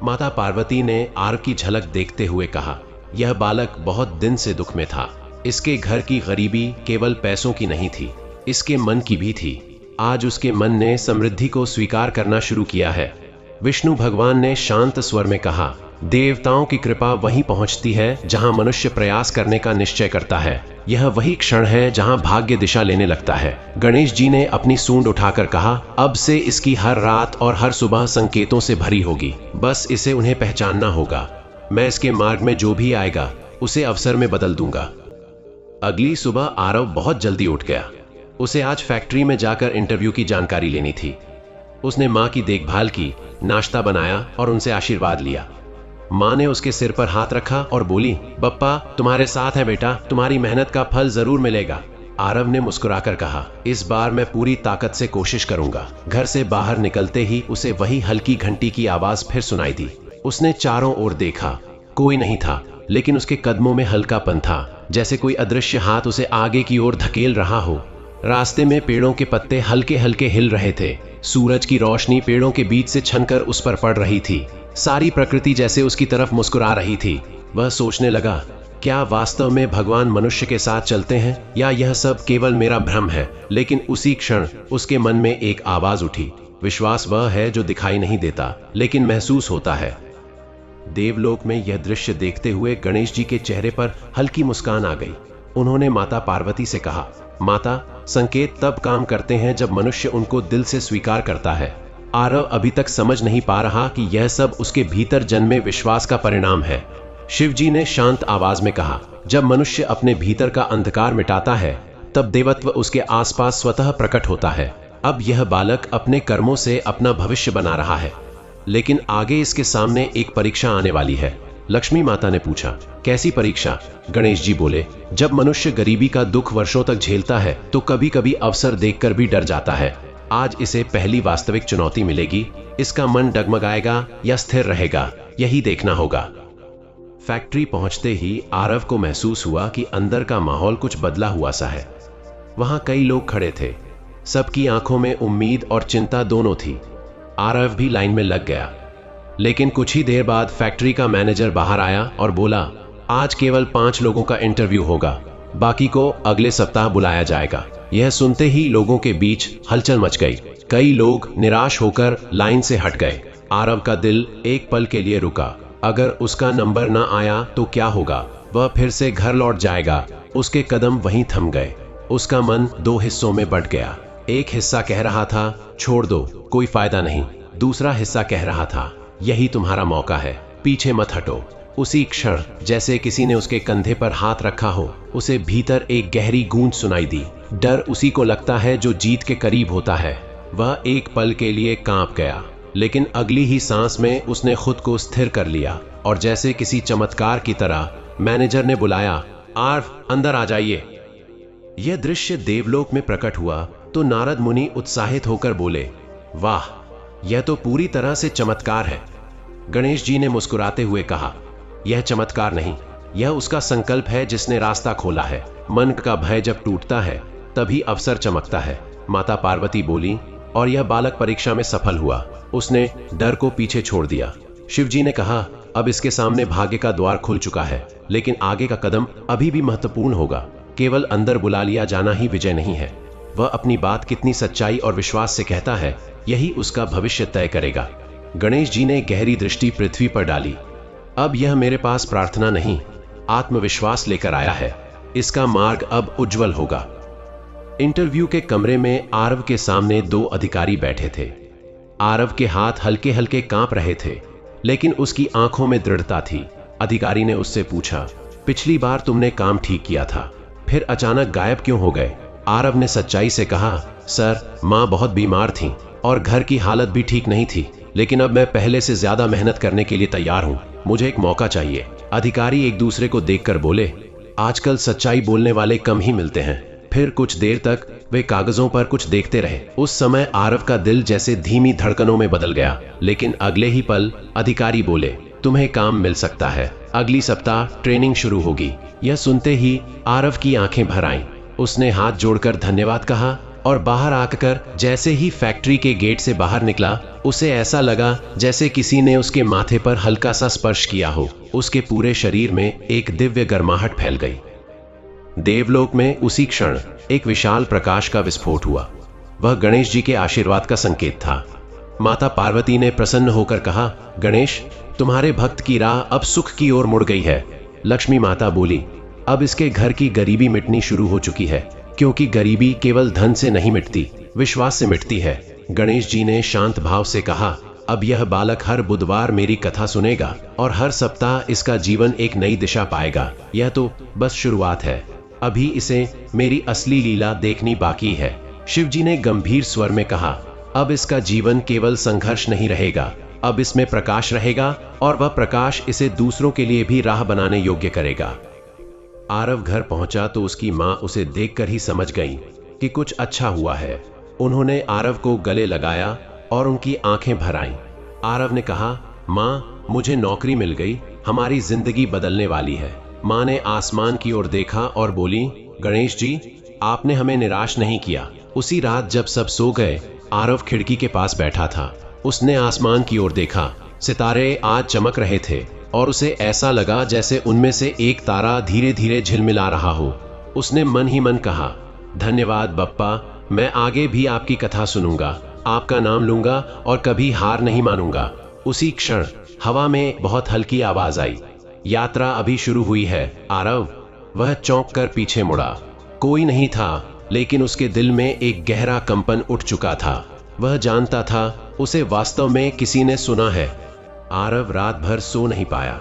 माता पार्वती ने आरव की झलक देखते हुए कहा, यह बालक बहुत दिन से दुख में था। इसके घर की गरीबी केवल पैसों की नहीं थी, इसके मन की भी थी। आज उसके मन ने समृद्धि को स्वीकार करना शुरू किया है। विष्णु भगवान ने शांत स्वर में कहा, देवताओं की कृपा वहीं पहुंचती है जहां मनुष्य प्रयास करने का निश्चय करता है। यह वही क्षण है जहां भाग्य दिशा लेने लगता है। गणेश जी ने अपनी सूंड उठाकर कहा, अब से इसकी हर रात और हर सुबह संकेतों से भरी होगी, बस इसे उन्हें पहचानना होगा। मैं इसके मार्ग में जो भी आएगा उसे अवसर में बदल दूंगा। अगली सुबह आरव बहुत जल्दी उठ गया। उसे आज फैक्ट्री में जाकर इंटरव्यू की जानकारी लेनी थी। उसने माँ की देखभाल की, नाश्ता बनाया और उनसे आशीर्वाद लिया। माँ ने उसके सिर पर हाथ रखा और बोली, बप्पा तुम्हारे साथ है बेटा, तुम्हारी मेहनत का फल जरूर मिलेगा। आरव ने मुस्कुराकर कहा, इस बार मैं पूरी ताकत से कोशिश करूंगा। घर से बाहर निकलते ही उसे वही हल्की घंटी की आवाज फिर सुनाई दी। उसने चारों ओर देखा, कोई नहीं था, लेकिन उसके कदमों में हल्कापन था, जैसे कोई अदृश्य हाथ उसे आगे की ओर धकेल रहा हो। रास्ते में पेड़ों के पत्ते हल्के हल्के हिल रहे थे। सूरज की रोशनी पेड़ों के बीच से छनकर उस पर पड़ रही थी। सारी प्रकृति जैसे उसकी तरफ मुस्कुरा रही थी। वह सोचने लगा, क्या वास्तव में भगवान मनुष्य के साथ चलते हैं या यह सब केवल मेरा भ्रम है। लेकिन उसी क्षण उसके मन में एक आवाज उठी, विश्वास वह है जो दिखाई नहीं देता लेकिन महसूस होता है। देवलोक में यह दृश्य देखते हुए गणेश जी के चेहरे पर हल्की मुस्कान आ गई। उन्होंने माता पार्वती से कहा, माता, संकेत तब काम करते हैं जब मनुष्य उनको दिल से स्वीकार करता है। आरव अभी तक समझ नहीं पा रहा कि यह सब उसके भीतर जन्मे विश्वास का परिणाम है। शिव जी ने शांत आवाज में कहा, जब मनुष्य अपने भीतर का अंधकार मिटाता है तब देवत्व उसके आसपास स्वतः प्रकट होता है। अब यह बालक अपने कर्मों से अपना भविष्य बना रहा है, लेकिन आगे इसके सामने एक परीक्षा आने वाली है। लक्ष्मी माता ने पूछा, कैसी परीक्षा? गणेश जी बोले, जब मनुष्य गरीबी का दुख वर्षों तक झेलता है तो कभी कभी अवसर देखकर भी डर जाता है। आज इसे पहली वास्तविक चुनौती मिलेगी। इसका मन डगमगाएगा या स्थिर रहेगा, यही देखना होगा। फैक्ट्री पहुंचते ही आरव को महसूस हुआ कि अंदर का माहौल कुछ बदला हुआ सा है। वहां कई लोग खड़े थे, सबकी आंखों में उम्मीद और चिंता दोनों थी। आरव भी लाइन में लग गया, लेकिन कुछ ही देर बाद फैक्ट्री का मैनेजर बाहर आया और बोला, आज केवल 5 लोगों का इंटरव्यू होगा, बाकी को अगले सप्ताह बुलाया जाएगा। यह सुनते ही लोगों के बीच हलचल मच गई। कई लोग निराश होकर लाइन से हट गए। आरव का दिल एक पल के लिए रुका। अगर उसका नंबर न आया तो क्या होगा? वह फिर से घर लौट जाएगा। उसके कदम वहीं थम गए। उसका मन 2 हिस्सों में बंट गया। एक हिस्सा कह रहा था, छोड़ दो, कोई फायदा नहीं। दूसरा हिस्सा कह रहा था, यही तुम्हारा मौका है, पीछे मत हटो। उसी क्षण जैसे किसी ने उसके कंधे पर हाथ रखा हो, उसे भीतर एक गहरी गूंज सुनाई दी। डर उसी को लगता है जो जीत के करीब होता है। वह एक पल के लिए कांप गया, लेकिन अगली ही सांस में उसने खुद को स्थिर कर लिया और जैसे किसी चमत्कार की तरह मैनेजर ने बुलाया, आरव अंदर आ जाइए। यह दृश्य देवलोक में प्रकट हुआ तो नारद मुनि उत्साहित होकर बोले, वाह, यह तो पूरी तरह से चमत्कार है। गणेश जी ने मुस्कुराते हुए कहा, यह चमत्कार नहीं, यह उसका संकल्प है जिसने रास्ता खोला है। मन का भय जब टूटता है तभी अवसर चमकता है। माता पार्वती बोली, और यह बालक परीक्षा में सफल हुआ। उसने डर को पीछे छोड़ दिया। शिव जी ने कहा, अब इसके सामने भाग्य का द्वार खुल चुका है, लेकिन आगे का कदम अभी भी महत्वपूर्ण होगा। केवल अंदर बुला लिया जाना ही विजय नहीं है। वह अपनी बात कितनी सच्चाई और विश्वास से कहता है, यही उसका भविष्य तय करेगा। गणेश जी ने गहरी दृष्टि पृथ्वी पर डाली। अब यह मेरे पास प्रार्थना नहीं, आत्मविश्वास लेकर आया है। इसका मार्ग अब उज्जवल होगा। इंटरव्यू के कमरे में आरव के सामने 2 अधिकारी बैठे थे। आरव के हाथ हल्के हल्के कांप रहे थे, लेकिन उसकी आंखों में दृढ़ता थी। अधिकारी ने उससे पूछा, पिछली बार तुमने काम ठीक किया था, फिर अचानक गायब क्यों हो गए? आरव ने सच्चाई से कहा, सर, माँ बहुत बीमार थीं और घर की हालत भी ठीक नहीं थी, लेकिन अब मैं पहले से ज्यादा मेहनत करने के लिए तैयार हूँ। मुझे एक मौका चाहिए। अधिकारी एक दूसरे को देखकर बोले, आजकल सच्चाई बोलने वाले कम ही मिलते हैं। फिर कुछ देर तक वे कागजों पर कुछ देखते रहे। उस समय आरव का दिल जैसे धीमी धड़कनों में बदल गया, लेकिन अगले ही पल अधिकारी बोले, तुम्हें काम मिल सकता है, अगली सप्ताह ट्रेनिंग शुरू होगी। यह सुनते ही आरव की आंखें भर आईं। उसने हाथ जोड़कर धन्यवाद कहा और बाहर आकर जैसे ही फैक्ट्री के गेट से बाहर निकला, उसे ऐसा लगा जैसे किसी ने उसके माथे पर हल्का सा स्पर्श किया हो। उसके पूरे शरीर में एक दिव्य गर्माहट फैल गई। देवलोक में उसी क्षण एक विशाल प्रकाश का विस्फोट हुआ। वह गणेश जी के आशीर्वाद का संकेत था। माता पार्वती ने प्रसन्न होकर कहा, गणेश, तुम्हारे भक्त की राह अब सुख की ओर मुड़ गई है। लक्ष्मी माता बोली, अब इसके घर की गरीबी मिटनी शुरू हो चुकी है, क्योंकि गरीबी केवल धन से नहीं मिटती, विश्वास से मिटती है। गणेश जी ने शांत भाव से कहा, अब यह बालक हर बुधवार मेरी कथा सुनेगा और हर सप्ताह इसका जीवन एक नई दिशा पाएगा। यह तो बस शुरुआत है, अभी इसे मेरी असली लीला देखनी बाकी है। शिव जी ने गंभीर स्वर में कहा, अब इसका जीवन केवल संघर्ष नहीं रहेगा, अब इसमें प्रकाश रहेगा और वह प्रकाश इसे दूसरों के लिए भी राह बनाने योग्य करेगा। आरव घर पहुंचा तो उसकी मां उसे देखकर ही समझ गई कि कुछ अच्छा हुआ है। उन्होंने आरव को गले लगाया और उनकी आंखें भर आईं। आरव ने कहा, मां, मुझे नौकरी मिल गई, हमारी जिंदगी बदलने वाली है। मां ने आसमान की ओर देखा और बोली, गणेश जी, आपने हमें निराश नहीं किया। उसी रात जब सब सो गए, आरव खिड़की के पास बैठा था। उसने आसमान की ओर देखा। सितारे आज चमक रहे थे और उसे ऐसा लगा जैसे उनमें से एक तारा धीरे धीरे झिलमिला रहा हो। उसने मन ही मन कहा, धन्यवाद बप्पा, मैं आगे भी आपकी कथा सुनूंगा, आपका नाम लूंगा और कभी हार नहीं मानूंगा। उसी क्षण हवा में बहुत हल्की आवाज आई, यात्रा अभी शुरू हुई है आरव। वह चौंक कर पीछे मुड़ा। कोई नहीं था, लेकिन उसके दिल में एक गहरा कंपन उठ चुका था। वह जानता था उसे वास्तव में किसी ने सुना है। आरव रात भर सो नहीं पाया।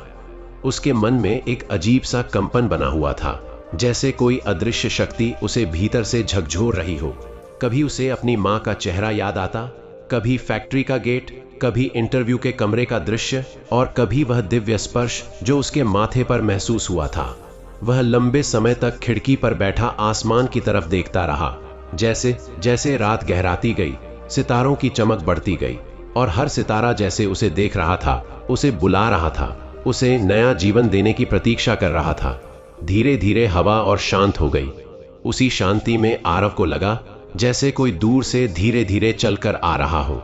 उसके मन में एक अजीब सा कंपन बना हुआ था, जैसे कोई अदृश्य शक्ति उसे भीतर से झकझोर रही हो। कभी उसे अपनी माँ का चेहरा याद आता, कभी फैक्ट्री का गेट, कभी इंटरव्यू के कमरे का दृश्य और कभी वह दिव्य स्पर्श जो उसके माथे पर महसूस हुआ था। वह लंबे समय तक खिड़की पर बैठा आसमान की तरफ देखता रहा। जैसे जैसे रात गहराती गई, सितारों की चमक बढ़ती गई और हर सितारा जैसे उसे देख रहा था, उसे बुला रहा था, उसे नया जीवन देने की प्रतीक्षा कर रहा था। धीरे धीरे हवा और शांत हो गई। उसी शांति में आरव को लगा जैसे कोई दूर से धीरे धीरे चलकर आ रहा हो,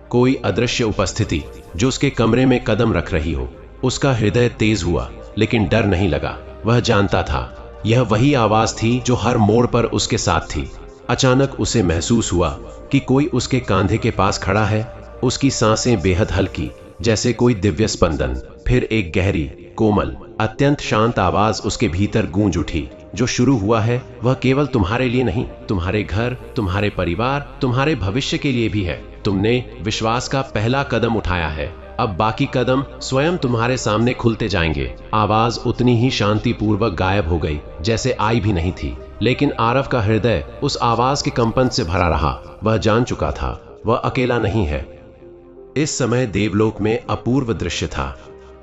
कोई अदृश्य उपस्थिति जो उसके कमरे में कदम रख रही हो। उसका हृदय तेज हुआ, लेकिन डर नहीं लगा। वह जानता था यह वही आवाज थी जो हर मोड़ पर उसके साथ थी। अचानक उसे महसूस हुआ कि कोई उसके कंधे के पास खड़ा है। उसकी सांसें बेहद हल्की, जैसे कोई दिव्य स्पंदन। फिर एक गहरी, कोमल, अत्यंत शांत आवाज उसके भीतर गूंज उठी, जो शुरू हुआ है वह केवल तुम्हारे लिए नहीं, तुम्हारे घर, तुम्हारे परिवार, तुम्हारे भविष्य के लिए भी है। तुमने विश्वास का पहला कदम उठाया है, अब बाकी कदम स्वयं तुम्हारे सामने खुलते जाएंगे। आवाज उतनी ही शांतिपूर्वक गायब हो गई जैसे आई भी नहीं थी, लेकिन आरव का हृदय उस आवाज के कंपन से भरा रहा। वह जान चुका था वह अकेला नहीं है। इस समय देवलोक में अपूर्व दृश्य था।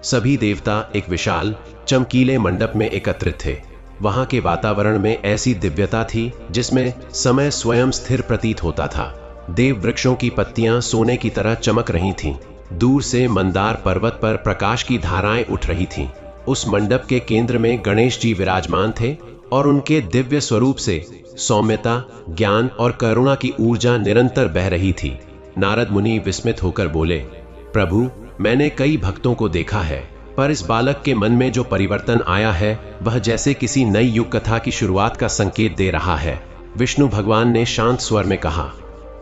सभी देवता एक विशाल, चमकीले मंडप में एकत्रित थे। वहां के वातावरण में ऐसी दिव्यता थी जिसमें समय स्वयं स्थिर प्रतीत होता था। देव वृक्षों की पत्तियां सोने की तरह चमक रही थीं। दूर से मंदार पर्वत पर प्रकाश की धाराएं उठ रही थीं। उस मंडप के केंद्र में गणेश जी विराजमान थे और उनके दिव्य स्वरूप से सौम्यता, ज्ञान और करुणा की ऊर्जा निरंतर बह रही थी। नारद मुनि विस्मित होकर बोले, प्रभु, मैंने कई भक्तों को देखा है, पर इस बालक के मन में जो परिवर्तन आया है वह जैसे किसी नई युग कथा की शुरुआत का संकेत दे रहा है। विष्णु भगवान ने शांत स्वर में कहा,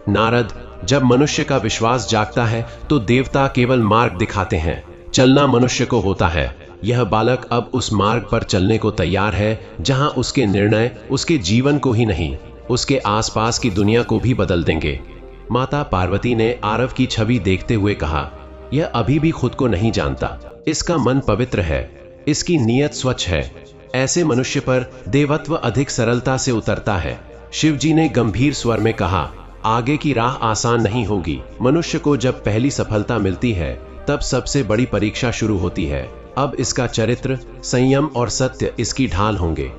नारद, जब मनुष्य का विश्वास जागता है तो देवता केवल मार्ग दिखाते हैं, चलना मनुष्य को होता है। यह बालक अब उस मार्ग पर चलने को तैयार है जहां उसके निर्णय उसके जीवन को ही नहीं, उसके आसपास की दुनिया को भी बदल देंगे। माता पार्वती ने आरव की छवि देखते हुए कहा, यह अभी भी खुद को नहीं जानता, इसका मन पवित्र है, इसकी नीयत स्वच्छ है। ऐसे मनुष्य पर देवत्व अधिक सरलता से उतरता है। शिवजी ने गंभीर स्वर में कहा, आगे की राह आसान नहीं होगी। मनुष्य को जब पहली सफलता मिलती है तब सबसे बड़ी परीक्षा शुरू होती है। अब इसका चरित्र, संयम और सत्य इसकी ढाल होंगे।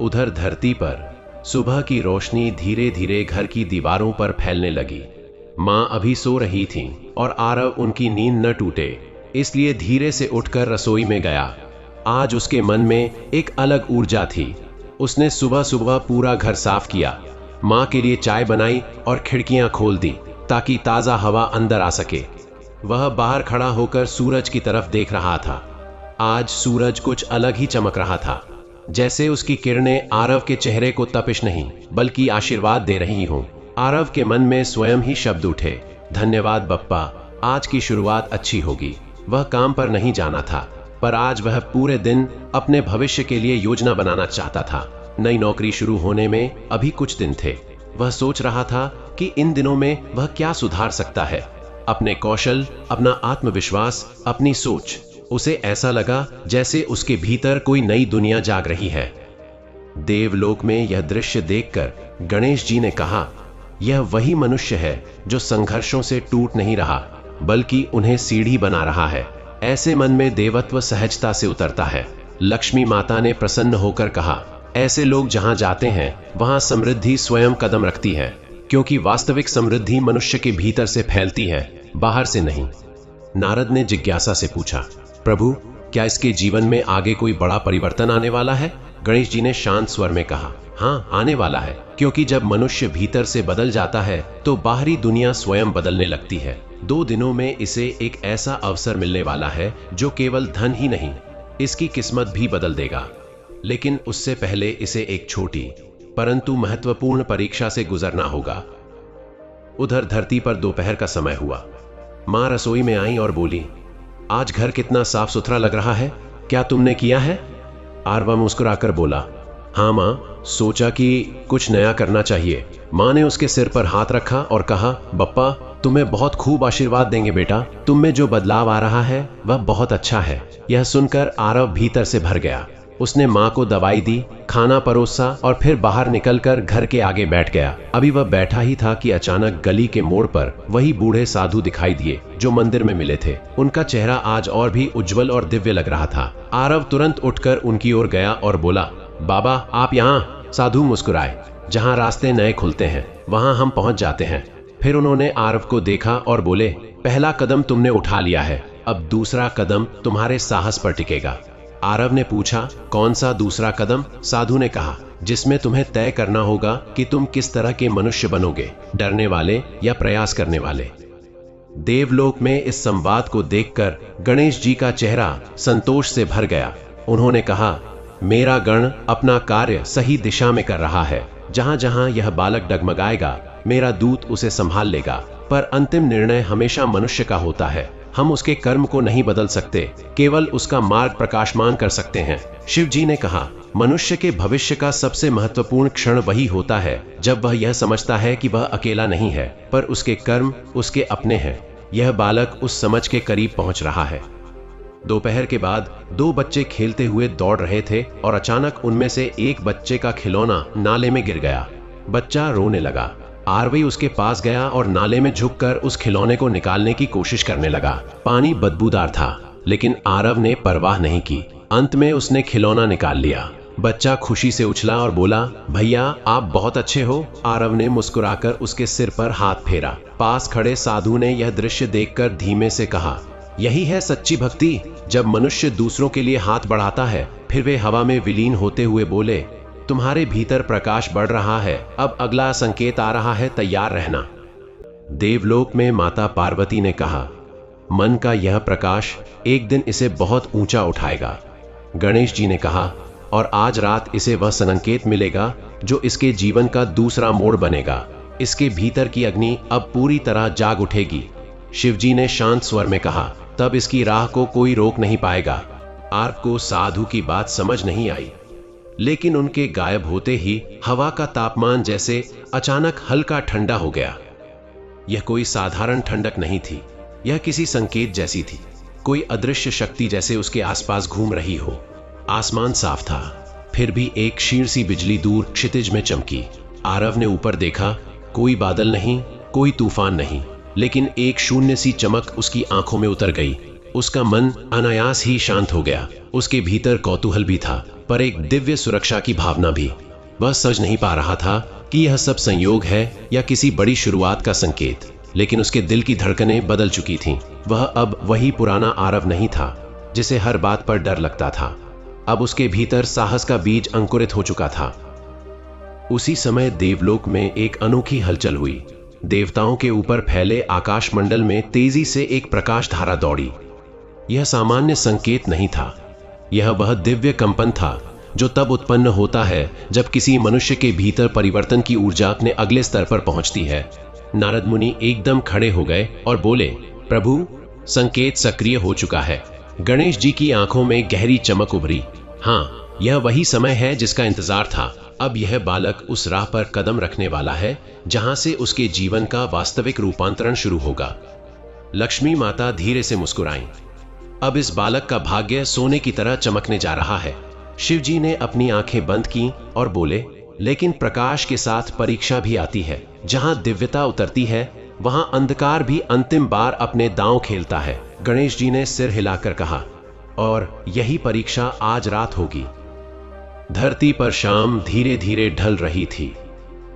उधर धरती पर सुबह की रोशनी धीरे धीरे घर की दीवारों पर फैलने लगी। माँ अभी सो रही थीं और आरव उनकी नींद न टूटे इसलिए धीरे से उठकर रसोई में गया। आज उसके मन में एक अलग ऊर्जा थी। उसने सुबह सुबह पूरा घर साफ किया, माँ के लिए चाय बनाई और खिड़कियां खोल दी ताकि ताज़ा हवा अंदर आ सके। वह बाहर खड़ा होकर सूरज की तरफ देख रहा था। आज सूरज कुछ अलग ही चमक रहा था, जैसे उसकी किरणें आरव के चेहरे को तपिश नहीं बल्कि आशीर्वाद दे रही हों। आरव के मन में स्वयं ही शब्द उठे, धन्यवाद बप्पा, आज की शुरुआत अच्छी होगी। वह काम पर नहीं जाना था, पर आज वह पूरे दिन अपने भविष्य के लिए योजना बनाना चाहता था। नई नौकरी शुरू होने में अभी कुछ दिन थे। वह सोच रहा था कि इन दिनों में वह क्या सुधार सकता है, अपने कौशल, अपना आत्मविश्वास, अपनी सोच। उसे ऐसा लगा जैसे उसके भीतर कोई नई दुनिया जाग रही है। देवलोक में यह दृश्य देखकर गणेश जी ने कहा, यह वही मनुष्य है जो संघर्षों से टूट नहीं रहा बल्कि उन्हें सीढ़ी बना रहा है। ऐसे मन में देवत्व सहजता से उतरता है। लक्ष्मी माता ने प्रसन्न होकर कहा, ऐसे लोग जहां जाते हैं वहां समृद्धि स्वयं कदम रखती है, क्योंकि वास्तविक समृद्धि मनुष्य के भीतर से फैलती है, बाहर से नहीं। नारद ने जिज्ञासा से पूछा, प्रभु, क्या इसके जीवन में आगे कोई बड़ा परिवर्तन आने वाला है? गणेश जी ने शांत स्वर में कहा, हाँ, आने वाला है, क्योंकि जब मनुष्य भीतर से बदल जाता है तो बाहरी दुनिया स्वयं बदलने लगती है। 2 दिनों में इसे एक ऐसा अवसर मिलने वाला है जो केवल धन ही नहीं, इसकी किस्मत भी बदल देगा। लेकिन उससे पहले इसे एक छोटी परंतु महत्वपूर्ण परीक्षा से गुजरना होगा। उधर धरती पर दोपहर का समय हुआ। माँ रसोई में आई और बोली, आज घर कितना साफ सुथरा लग रहा है, क्या तुमने किया है? आरव मुस्कुराकर बोला, हाँ माँ, सोचा कि कुछ नया करना चाहिए। माँ ने उसके सिर पर हाथ रखा और कहा, बप्पा, तुम्हें बहुत खूब आशीर्वाद देंगे बेटा, तुम में जो बदलाव आ रहा है वह बहुत अच्छा है। यह सुनकर आरव भीतर से भर गया। उसने माँ को दवाई दी, खाना परोसा और फिर बाहर निकलकर घर के आगे बैठ गया। अभी वह बैठा ही था कि अचानक गली के मोड़ पर वही बूढ़े साधु दिखाई दिए जो मंदिर में मिले थे। उनका चेहरा आज और भी उज्जवल और दिव्य लग रहा था। आरव तुरंत उठकर उनकी ओर गया और बोला, बाबा, आप यहाँ? साधु मुस्कुराए, जहाँ रास्ते नए खुलते हैं वहां हम पहुंच जाते हैं। फिर उन्होंने आरव को देखा और बोले, पहला कदम तुमने उठा लिया है, अब दूसरा कदम तुम्हारे साहस पर टिकेगा। आरव ने पूछा, कौन सा दूसरा कदम? साधु ने कहा, जिसमें तुम्हें तय करना होगा कि तुम किस तरह के मनुष्य बनोगे, डरने वाले या प्रयास करने वाले। देवलोक में इस संवाद को देखकर गणेश जी का चेहरा संतोष से भर गया। उन्होंने कहा, मेरा गण अपना कार्य सही दिशा में कर रहा है। जहां जहां यह बालक डगमगाएगा, मेरा दूत उसे संभाल लेगा। पर अंतिम निर्णय हमेशा मनुष्य का होता है। हम उसके कर्म को नहीं बदल सकते, केवल उसका मार्ग प्रकाशमान कर सकते हैं। शिव जी ने कहा, मनुष्य के भविष्य का सबसे महत्वपूर्ण क्षण वही होता है जब वह यह समझता है कि वह अकेला नहीं है, पर उसके कर्म उसके अपने हैं। यह बालक उस समझ के करीब पहुंच रहा है। दोपहर के बाद 2 बच्चे खेलते हुए दौड़ रहे थे और अचानक उनमें से एक बच्चे का खिलौना नाले में गिर गया। बच्चा रोने लगा। आरवी उसके पास गया और नाले में झुककर उस खिलौने को निकालने की कोशिश करने लगा। पानी बदबूदार था, लेकिन आरव ने परवाह नहीं की। अंत में उसने खिलौना निकाल लिया। बच्चा खुशी से उछला और बोला, भैया आप बहुत अच्छे हो। आरव ने मुस्कुराकर उसके सिर पर हाथ फेरा। पास खड़े साधु ने यह दृश्य देखकर धीमे से कहा, यही है सच्ची भक्ति। जब मनुष्य दूसरों के लिए हाथ बढ़ाता है, फिर वे हवा में विलीन होते हुए बोले, तुम्हारे भीतर प्रकाश बढ़ रहा है, अब अगला संकेत आ रहा है, तैयार रहना। देवलोक में माता पार्वती ने कहा, मन का यह प्रकाश एक दिन इसे बहुत ऊंचा उठाएगा। गणेश जी ने कहा, और आज रात इसे वह संकेत मिलेगा जो इसके जीवन का दूसरा मोड़ बनेगा। इसके भीतर की अग्नि अब पूरी तरह जाग उठेगी। शिवजी ने शांत स्वर में कहा, तब इसकी राह को कोई रोक नहीं पाएगा। आर्क को साधु की बात समझ नहीं आई, लेकिन उनके गायब होते ही हवा का तापमान जैसे अचानक हल्का ठंडा हो गया। यह कोई साधारण ठंडक नहीं थी, यह किसी संकेत जैसी थी। कोई अदृश्य शक्ति जैसे उसके आसपास घूम रही हो। आसमान साफ था, फिर भी एक क्षीण सी बिजली दूर क्षितिज में चमकी। आरव ने ऊपर देखा, कोई बादल नहीं, कोई तूफान नहीं, लेकिन एक शून्य सी चमक उसकी आंखों में उतर गई। उसका मन अनायास ही शांत हो गया। उसके भीतर कौतूहल भी था, पर एक दिव्य सुरक्षा की भावना भी। वह समझ नहीं पा रहा था कि यह सब संयोग है या किसी बड़ी शुरुआत का संकेत, लेकिन उसके दिल की धड़कनें बदल चुकी थीं। वह अब वही पुराना आरव नहीं था जिसे हर बात पर डर लगता था। अब उसके भीतर साहस का बीज अंकुरित हो चुका था। उसी समय देवलोक में एक अनोखी हलचल हुई। देवताओं के ऊपर फैले आकाश मंडल में तेजी से एक प्रकाश धारा दौड़ी। यह सामान्य संकेत नहीं था, यह वह दिव्य कंपन था जो तब उत्पन्न होता है जब किसी मनुष्य के भीतर परिवर्तन की ऊर्जा अपने अगले स्तर पर पहुंचती है। नारद मुनि एकदम खड़े हो गए और बोले, प्रभु, संकेत सक्रिय हो चुका है। गणेश जी की आंखों में गहरी चमक उभरी। हाँ, यह वही समय है जिसका इंतजार था। अब यह बालक उस राह पर कदम रखने वाला है जहां से उसके जीवन का वास्तविक रूपांतरण शुरू होगा। लक्ष्मी माता धीरे से मुस्कुराईं। अब इस बालक का भाग्य सोने की तरह चमकने जा रहा है। शिव जी ने अपनी आंखें बंद की और बोले, लेकिन प्रकाश के साथ परीक्षा भी आती है। जहां दिव्यता उतरती है, वहां अंधकार भी अंतिम बार अपने दांव खेलता है। गणेश जी ने सिर हिलाकर कहा, और यही परीक्षा आज रात होगी। धरती पर शाम धीरे धीरे ढल रही थी।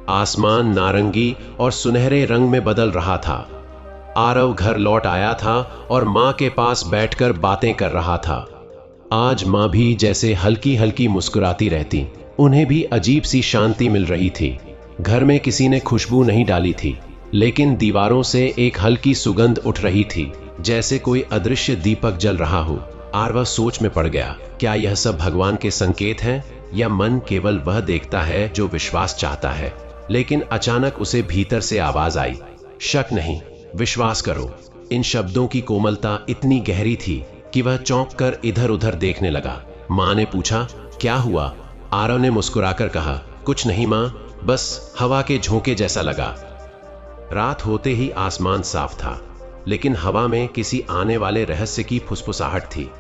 आसमान नारंगी और सुनहरे रंग में बदल रहा था। आरव घर लौट आया था और मां के पास बैठकर बातें कर रहा था। आज मां भी जैसे हल्की हल्की मुस्कुराती रहती। उन्हें भी अजीब सी शांति मिल रही थी। घर में किसी ने खुशबू नहीं डाली थी, लेकिन दीवारों से एक हल्की सुगंध उठ रही थी, जैसे कोई अदृश्य दीपक जल रहा हो। आरव सोच में पड़ गया, क्या यह सब भगवान के संकेत हैं या मन केवल वह देखता है जो विश्वास चाहता है? लेकिन अचानक उसे भीतर से आवाज आई, शक नहीं, विश्वास करो। इन शब्दों की कोमलता इतनी गहरी थी कि वह चौंक कर इधर उधर देखने लगा। मां ने पूछा, क्या हुआ? आरव ने मुस्कुराकर कहा, कुछ नहीं मां, बस हवा के झोंके जैसा लगा। रात होते ही आसमान साफ था, लेकिन हवा में किसी आने वाले रहस्य की फुसफुसाहट थी,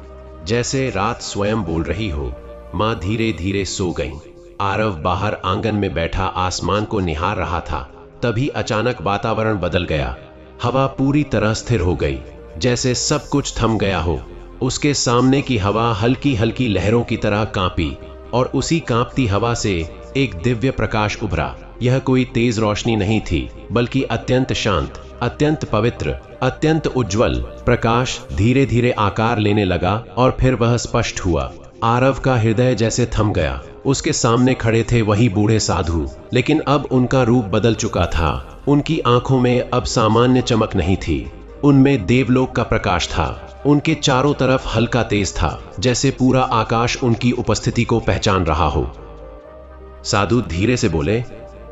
जैसे रात स्वयं बोल रही हो। मां धीरे धीरे सो गईं। आरव बाहर आंगन में बैठा आसमान को निहार रहा था। तभी अचानक वातावरण बदल गया। हवा पूरी तरह स्थिर हो गई, जैसे सब कुछ थम गया हो। उसके सामने की हवा हल्की हल्की लहरों की तरह कांपी और उसी कांपती हवा से एक दिव्य प्रकाश उभरा। यह कोई तेज रोशनी नहीं थी, बल्कि अत्यंत शांत, अत्यंत पवित्र, अत्यंत उज्जवल प्रकाश धीरे धीरे आकार लेने लगा और फिर वह स्पष्ट हुआ। आरव का हृदय जैसे थम गया। उसके सामने खड़े थे वही बूढ़े साधु, लेकिन अब उनका रूप बदल चुका था। उनकी आंखों में अब सामान्य चमक नहीं थी, उनमें देवलोक का प्रकाश था। उनके चारों तरफ हल्का तेज था, जैसे पूरा आकाश उनकी उपस्थिति को पहचान रहा हो। साधु धीरे से बोले,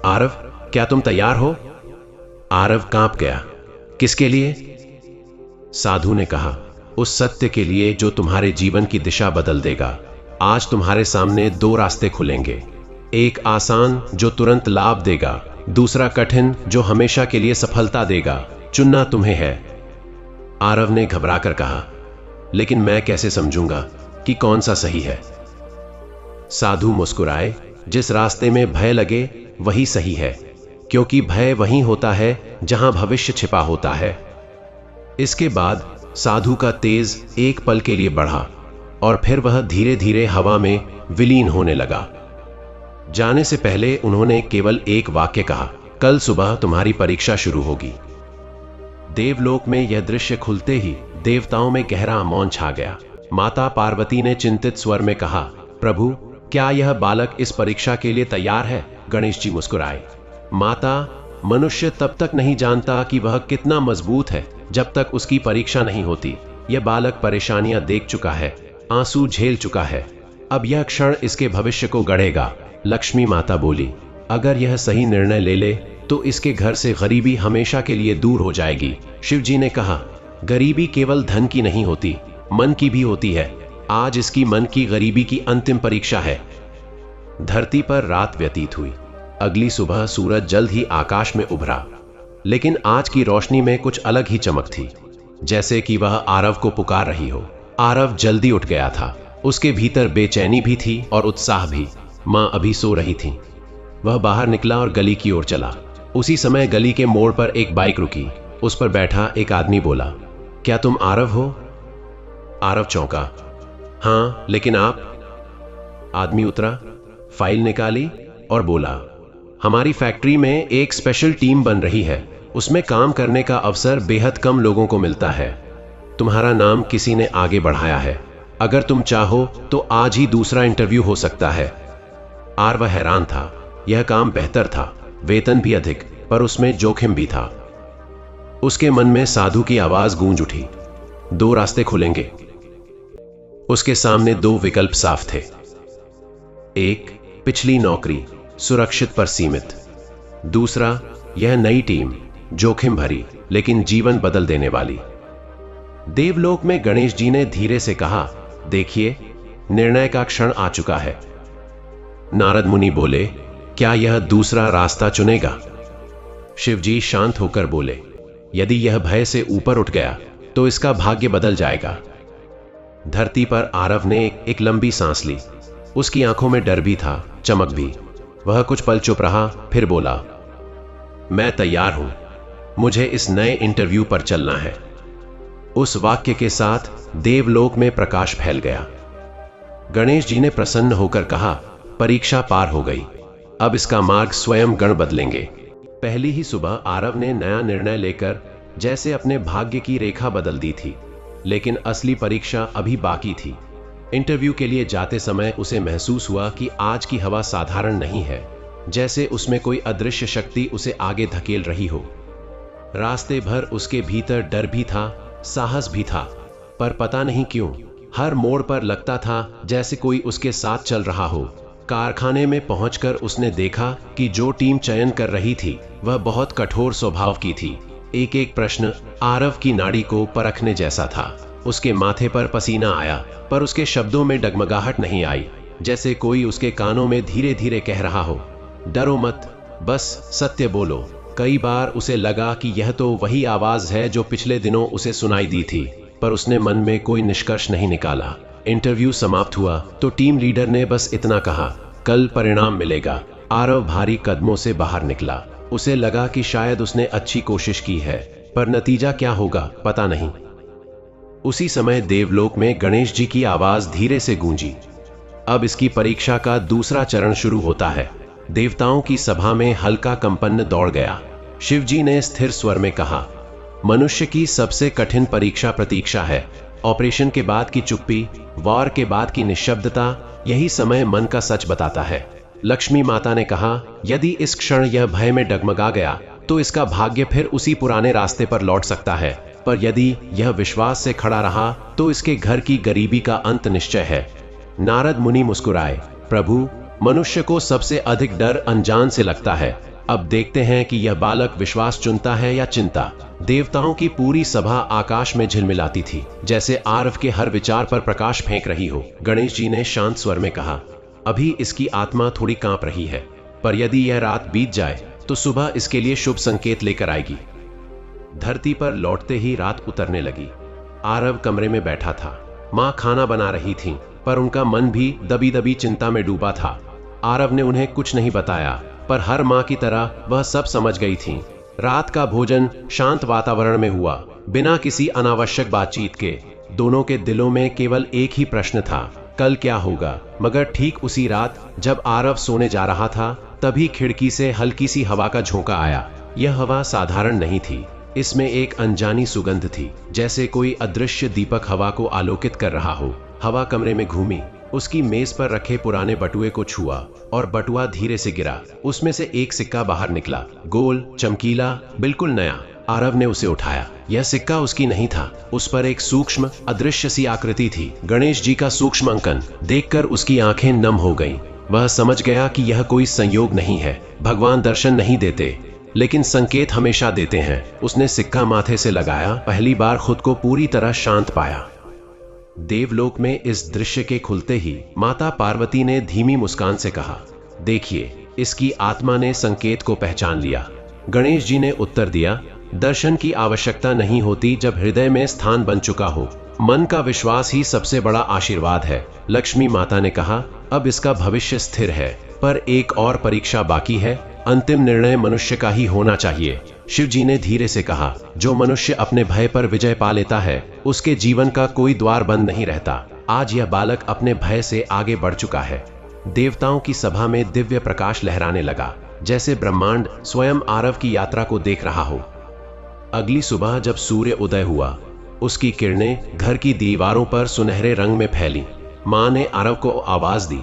आरव, क्या तुम तैयार हो? आरव कांप गया। किसके लिए? साधु ने कहा, उस सत्य के लिए जो तुम्हारे जीवन की दिशा बदल देगा। आज तुम्हारे सामने दो रास्ते खुलेंगे, एक आसान जो तुरंत लाभ देगा, दूसरा कठिन जो हमेशा के लिए सफलता देगा। चुनना तुम्हें है। आरव ने घबराकर कहा, लेकिन मैं कैसे समझूंगा कि कौन सा सही है? साधु मुस्कुराए, जिस रास्ते में भय लगे वही सही है, क्योंकि भय वहीं होता है जहां भविष्य छिपा होता है। इसके बाद साधु का तेज एक पल के लिए बढ़ा और फिर वह धीरे धीरे हवा में विलीन होने लगा। जाने से पहले उन्होंने केवल एक वाक्य कहा, कल सुबह तुम्हारी परीक्षा शुरू होगी। देवलोक में यह दृश्य खुलते ही देवताओं में गहरा मौन छा गया। माता पार्वती ने चिंतित स्वर में कहा, प्रभु, क्या यह बालक इस परीक्षा के लिए तैयार है? गणेश जी मुस्कुराए, माता, मनुष्य तब तक नहीं जानता कि वह कितना मजबूत है जब तक उसकी परीक्षा नहीं होती। यह बालक परेशानियां देख चुका है, आंसू झेल चुका है, अब यह क्षण इसके भविष्य को गढ़ेगा। लक्ष्मी माता बोली, अगर यह सही निर्णय ले ले तो इसके घर से गरीबी हमेशा के लिए दूर हो जाएगी। शिवजी ने कहा, गरीबी केवल धन की नहीं होती, मन की भी होती है। आज इसकी मन की गरीबी की अंतिम परीक्षा है। धरती पर रात व्यतीत हुई। अगली सुबह सूरज जल्द ही आकाश में उभरा, लेकिन आज की रोशनी में कुछ अलग ही चमक थी, जैसे कि वह आरव को पुकार रही हो। आरव जल्दी उठ गया था। उसके भीतर बेचैनी भी थी और उत्साह भी। मां अभी सो रही थी। वह बाहर निकला और गली की ओर चला। उसी समय गली के मोड़ पर एक बाइक रुकी। उस पर बैठा एक आदमी बोला, क्या तुम आरव हो? आरव चौंका, हाँ, लेकिन आप? आदमी उतरा, फाइल निकाली और बोला, हमारी फैक्ट्री में एक स्पेशल टीम बन रही है, उसमें काम करने का अवसर बेहद कम लोगों को मिलता है। तुम्हारा नाम किसी ने आगे बढ़ाया है, अगर तुम चाहो तो आज ही दूसरा इंटरव्यू हो सकता है। आरव हैरान था। यह काम बेहतर था, वेतन भी अधिक, पर उसमें जोखिम भी था। उसके मन में साधु की आवाज गूंज उठी, दो रास्ते खुलेंगे। उसके सामने दो विकल्प साफ थे। एक, पिछली नौकरी, सुरक्षित पर सीमित। दूसरा, यह नई टीम, जोखिम भरी लेकिन जीवन बदल देने वाली। देवलोक में गणेश जी ने धीरे से कहा, देखिए, निर्णय का क्षण आ चुका है। नारद मुनि बोले, क्या यह दूसरा रास्ता चुनेगा? शिवजी शांत होकर बोले, यदि यह भय से ऊपर उठ गया तो इसका भाग्य बदल जाएगा। धरती पर आरव ने एक लंबी सांस ली। उसकी आंखों में डर भी था, चमक भी। वह कुछ पल चुप रहा, फिर बोला, मैं तैयार हूं, मुझे इस नए इंटरव्यू पर चलना है। उस वाक्य के साथ देवलोक में प्रकाश फैल गया। गणेश जी ने प्रसन्न होकर कहा, परीक्षा पार हो गई, अब इसका मार्ग स्वयं गण बदलेंगे। पहली ही सुबह आरव ने नया निर्णय लेकर जैसे अपने भाग्य की रेखा बदल दी थी, लेकिन असली परीक्षा अभी बाकी थी। इंटरव्यू के लिए जाते समय उसे महसूस हुआ कि आज की हवा साधारण नहीं है, जैसे उसमें कोई अदृश्य शक्ति उसे आगे धकेल रही हो। रास्ते भर उसके भीतर डर भी था, साहस भी था, पर पता नहीं क्यों हर मोड़ पर लगता था जैसे कोई उसके साथ चल रहा हो। कारखाने में पहुंचकर उसने देखा कि जो टीम चयन कर रही थी वह बहुत कठोर स्वभाव की थी। एक एक प्रश्न आरव की नाड़ी को परखने जैसा था। उसके माथे पर पसीना आया, पर उसके शब्दों में डगमगाहट नहीं आई, जैसे कोई उसके कानों में धीरे धीरे कह रहा हो, डरो मत, बस सत्य बोलो। कई बार उसे लगा कि यह तो वही आवाज है जो पिछले दिनों उसे सुनाई दी थी, पर उसने मन में कोई निष्कर्ष नहीं निकाला। इंटरव्यू समाप्त हुआ तो टीम लीडर ने बस इतना कहा, कल परिणाम मिलेगा। आरव भारी कदमों से बाहर निकला। उसे लगा कि शायद उसने अच्छी कोशिश की है, पर नतीजा क्या होगा पता नहीं। उसी समय देवलोक में गणेश जी की आवाज धीरे से गूंजी, अब इसकी परीक्षा का दूसरा चरण शुरू होता है। देवताओं की सभा में हल्का कंपन दौड़ गया। शिवजी ने स्थिर स्वर में कहा, मनुष्य की सबसे कठिन परीक्षा प्रतीक्षा है। ऑपरेशन के बाद की चुप्पी, वार के बाद की निशब्दता, यही समय मन का सच बताता है। लक्ष्मी माता ने कहा, यदि इस क्षण यह भय में डगमगा गया तो इसका भाग्य फिर उसी पुराने रास्ते पर लौट सकता है, पर यदि यह विश्वास से खड़ा रहा तो इसके घर की गरीबी का अंत निश्चय है। नारद मुनि मुस्कुराए, प्रभु, मनुष्य को सबसे अधिक डर अनजान से लगता है। अब देखते हैं कि यह बालक विश्वास चुनता है या चिंता। देवताओं की पूरी सभा आकाश में झिलमिलाती थी, जैसे आरव के हर विचार पर प्रकाश फेंक रही हो। गणेश जी ने शांत स्वर में कहा, अभी इसकी आत्मा थोड़ी कांप रही है, पर यदि यह रात बीत जाए तो सुबह इसके लिए शुभ संकेत लेकर आएगी। धरती पर लौटते ही रात उतरने लगी। आरव कमरे में बैठा था। माँ खाना बना रही थी, पर उनका मन भी दबी दबी चिंता में डूबा था। आरव ने उन्हें कुछ नहीं बताया, पर हर माँ की तरह वह सब समझ गई थी। रात का भोजन शांत वातावरण में हुआ, बिना किसी अनावश्यक बातचीत के। दोनों के दिलों में केवल एक ही प्रश्न था, कल क्या होगा। मगर ठीक उसी रात जब आरव सोने जा रहा था, तभी खिड़की से हल्की सी हवा का झोंका आया। यह हवा साधारण नहीं थी, इसमें एक अनजानी सुगंध थी, जैसे कोई अदृश्य दीपक हवा को आलोकित कर रहा हो। हवा कमरे में घूमी, उसकी मेज पर रखे पुराने बटुए को छुआ और बटुआ धीरे से गिरा। उसमें से एक सिक्का बाहर निकला, गोल, चमकीला, बिल्कुल नया। आरव ने उसे उठाया। यह सिक्का उसकी नहीं था, उस पर एक सूक्ष्म अदृश्य सी आकृति थी, गणेश जी का सूक्ष्म अंकन। देखकर उसकी आंखें नम हो गईं। वह समझ गया कि यह कोई संयोग नहीं है। भगवान दर्शन नहीं देते, लेकिन संकेत हमेशा देते हैं। उसने सिक्का माथे से लगाया, पहली बार खुद को पूरी तरह शांत पाया। देवलोक में इस दृश्य के खुलते ही माता पार्वती ने धीमी मुस्कान से कहा, देखिए, इसकी आत्मा ने संकेत को पहचान लिया। गणेश जी ने उत्तर दिया, दर्शन की आवश्यकता नहीं होती जब हृदय में स्थान बन चुका हो। मन का विश्वास ही सबसे बड़ा आशीर्वाद है। लक्ष्मी माता ने कहा, अब इसका भविष्य स्थिर है, पर एक और परीक्षा बाकी है। अंतिम निर्णय मनुष्य का ही होना चाहिए। शिव जी ने धीरे से कहा, जो मनुष्य अपने भय पर विजय पा लेता है, उसके जीवन का कोई द्वार बंद नहीं रहता। आज यह बालक अपने भय से आगे बढ़ चुका है। देवताओं की सभा में दिव्य प्रकाश लहराने लगा, जैसे ब्रह्मांड स्वयं आरव की यात्रा को देख रहा हो। अगली सुबह जब सूर्य उदय हुआ, उसकी किरणें घर की दीवारों पर सुनहरे रंग में फैली। माँ ने आरव को आवाज दी,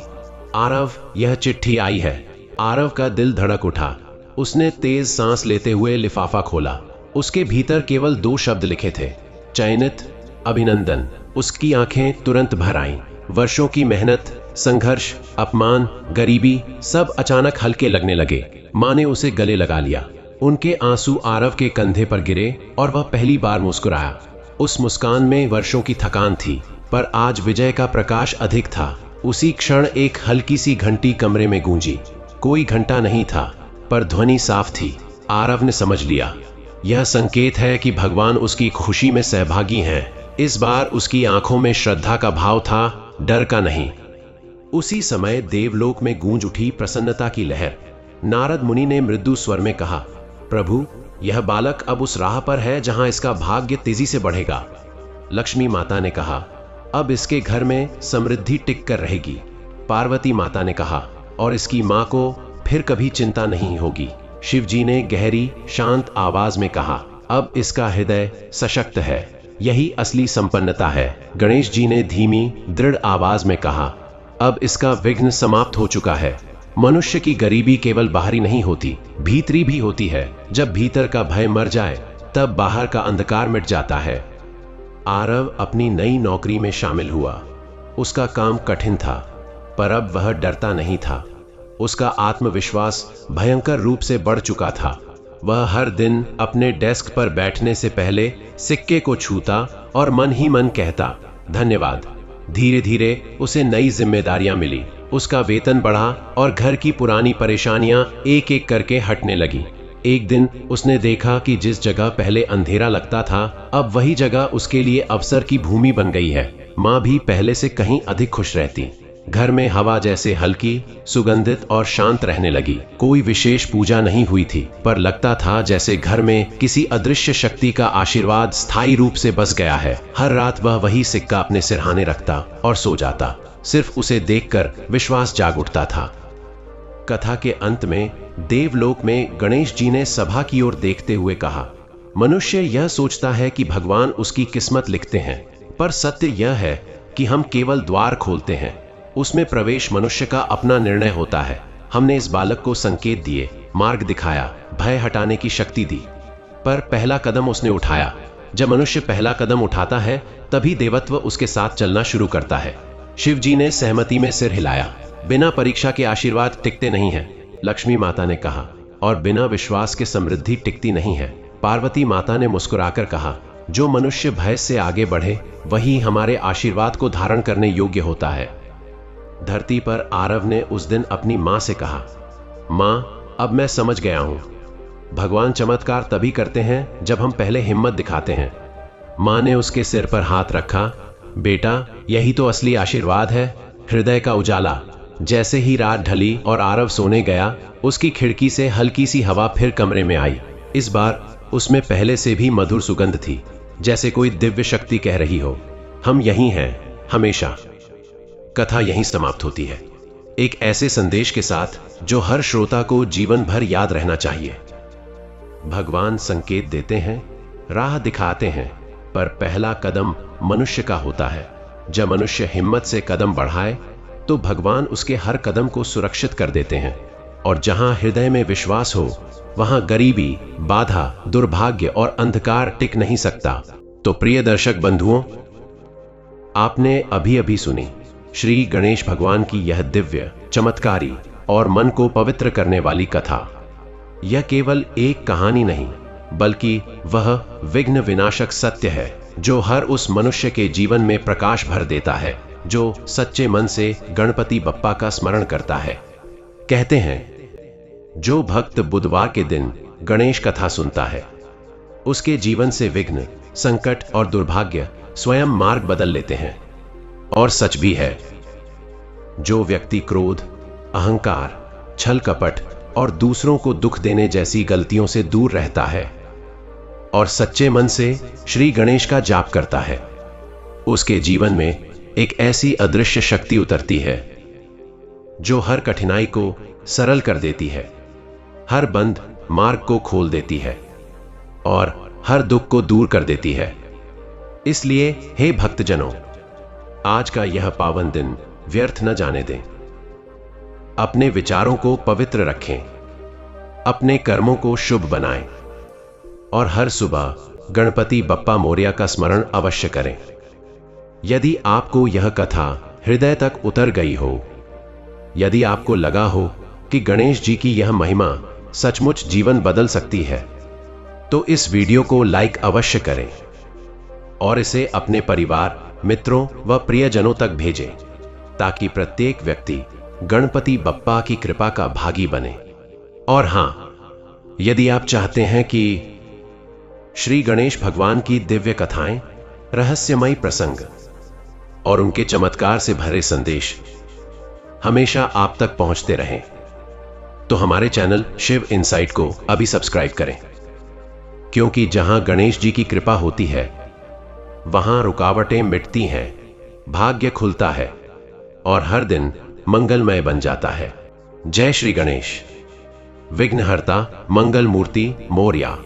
आरव, यह चिट्ठी आई है। आरव का दिल धड़क उठा। उसने तेज सांस लेते हुए लिफाफा खोला। उसके भीतर केवल 2 शब्द लिखे थे, चयनित, अभिनंदन। उसकी आंखें तुरंत भर आईं। वर्षों की मेहनत, संघर्ष, अपमान, गरीबी, सब अचानक हल्के लगने लगे। माँ ने उसे गले लगा लिया। उनके आंसू आरव के कंधे पर गिरे और वह पहली बार मुस्कुराया। उस मुस्कान में वर्षों की थकान थी, पर आज विजय का प्रकाश अधिक था। उसी क्षण एक हल्की सी घंटी कमरे में गूंजी। कोई घंटा नहीं था, पर ध्वनि साफ थी। आरव ने समझ लिया, यह संकेत है कि भगवान उसकी खुशी में सहभागी हैं। इस बार उसकी आंखों में श्रद्धा का भाव था, डर का नहीं। उसी समय देवलोक में गूंज उठी प्रसन्नता की लहर। नारद मुनि ने मृदु स्वर में कहा, प्रभु, यह बालक अब उस राह पर है जहां इसका भाग्य तेजी से बढ़ेगा। लक्ष्मी माता ने कहा, अब इसके घर में समृद्धि टिक कर रहेगी। पार्वती माता ने कहा, और इसकी मां को फिर कभी चिंता नहीं होगी। शिव जी ने गहरी शांत आवाज में कहा, अब इसका हृदय सशक्त है, यही असली संपन्नता है। गणेश जी ने धीमी दृढ़ आवाज में कहा, अब इसका विघ्न समाप्त हो चुका है। मनुष्य की गरीबी केवल बाहरी नहीं होती, भीतरी भी होती है। जब भीतर का भय मर जाए, तब बाहर का अंधकार मिट जाता है। आरव अपनी नई नौकरी में शामिल हुआ। उसका काम कठिन था, पर अब वह डरता नहीं था। उसका आत्मविश्वास भयंकर रूप से बढ़ चुका था। वह हर दिन अपने डेस्क पर बैठने से पहले सिक्के को छूता और मन ही मन कहता, धन्यवाद। धीरे धीरे उसे नई जिम्मेदारियां मिली। उसका वेतन बढ़ा और घर की पुरानी परेशानियां एक एक करके हटने लगी। एक दिन उसने देखा कि जिस जगह पहले अंधेरा लगता था, अब वही जगह उसके लिए अवसर की भूमि बन गई है। माँ भी पहले से कहीं अधिक खुश रहती। घर में हवा जैसे हल्की, सुगंधित और शांत रहने लगी। कोई विशेष पूजा नहीं हुई थी, पर लगता था जैसे घर में किसी अदृश्य शक्ति का आशीर्वाद स्थायी रूप से बस गया है। हर रात वह वही सिक्का अपने सिरहाने रखता और सो जाता। सिर्फ उसे देखकर विश्वास जाग उठता था। कथा के अंत में देवलोक में गणेश जी ने सभा की ओर देखते हुए कहा, मनुष्य यह सोचता है कि भगवान उसकी किस्मत लिखते हैं, पर सत्य यह है कि हम केवल द्वार खोलते हैं, उसमें प्रवेश मनुष्य का अपना निर्णय होता है। हमने इस बालक को संकेत दिए, मार्ग दिखाया, भय हटाने की शक्ति दी, पर पहला कदम उसने उठाया। जब मनुष्य पहला कदम उठाता है तभी देवत्व उसके साथ चलना शुरू करता है। शिव जी ने सहमति में सिर हिलाया। बिना परीक्षा के आशीर्वाद टिकते नहीं है, लक्ष्मी माता ने कहा, और बिना विश्वास के समृद्धि टिकती नहीं है। पार्वती माता ने मुस्कुराकर कहा, जो मनुष्य भय से आगे बढ़े वही हमारे आशीर्वाद को धारण करने योग्य होता है। धरती पर आरव ने उस दिन अपनी मां से कहा, मां, अब मैं समझ गया हूं, भगवान चमत्कार तभी करते हैं जब हम पहले हिम्मत दिखाते हैं। मां ने उसके सिर पर हाथ रखा, बेटा, यही तो असली आशीर्वाद है, हृदय का उजाला। जैसे ही रात ढली और आरव सोने गया, उसकी खिड़की से हल्की सी हवा फिर कमरे में आई। इस बार उसमें पहले से भी मधुर सुगंध थी, जैसे कोई दिव्य शक्ति कह रही हो, हम यहीं हैं, हमेशा। कथा यहीं समाप्त होती है, एक ऐसे संदेश के साथ जो हर श्रोता को जीवन भर याद रहना चाहिए। भगवान संकेत देते हैं, राह दिखाते हैं, पर पहला कदम मनुष्य का होता है। जब मनुष्य हिम्मत से कदम बढ़ाए तो भगवान उसके हर कदम को सुरक्षित कर देते हैं। और जहां हृदय में विश्वास हो वहां गरीबी, बाधा, दुर्भाग्य और अंधकार टिक नहीं सकता। तो प्रिय दर्शक बंधुओं, आपने अभी अभी सुनी श्री गणेश भगवान की यह दिव्य, चमत्कारी और मन को पवित्र करने वाली कथा। यह केवल एक कहानी नहीं, बल्कि वह विघ्न विनाशक सत्य है जो हर उस मनुष्य के जीवन में प्रकाश भर देता है जो सच्चे मन से गणपति बप्पा का स्मरण करता है। कहते हैं, जो भक्त बुधवार के दिन गणेश कथा सुनता है उसके जीवन से विघ्न, संकट और दुर्भाग्य स्वयं मार्ग बदल लेते हैं। और सच भी है, जो व्यक्ति क्रोध, अहंकार, छल कपट और दूसरों को दुख देने जैसी गलतियों से दूर रहता है और सच्चे मन से श्री गणेश का जाप करता है, उसके जीवन में एक ऐसी अदृश्य शक्ति उतरती है जो हर कठिनाई को सरल कर देती है, हर बंद मार्ग को खोल देती है और हर दुख को दूर कर देती है। इसलिए हे भक्तजनों, आज का यह पावन दिन व्यर्थ न जाने दें। अपने विचारों को पवित्र रखें, अपने कर्मों को शुभ बनाएं और हर सुबह गणपति बप्पा मोरया का स्मरण अवश्य करें। यदि आपको यह कथा हृदय तक उतर गई हो, यदि आपको लगा हो कि गणेश जी की यह महिमा सचमुच जीवन बदल सकती है, तो इस वीडियो को लाइक अवश्य करें और इसे अपने परिवार, मित्रों व प्रियजनों तक भेजें, ताकि प्रत्येक व्यक्ति गणपति बप्पा की कृपा का भागी बने। और हां, यदि आप चाहते हैं कि श्री गणेश भगवान की दिव्य कथाएं, रहस्यमयी प्रसंग और उनके चमत्कार से भरे संदेश हमेशा आप तक पहुंचते रहें, तो हमारे चैनल शिव इनसाइट को अभी सब्सक्राइब करें, क्योंकि जहां गणेश जी की कृपा होती है वहां रुकावटें मिटती हैं, भाग्य खुलता है और हर दिन मंगलमय बन जाता है। जय श्री गणेश, विघ्नहर्ता मंगल मूर्ति मोरया।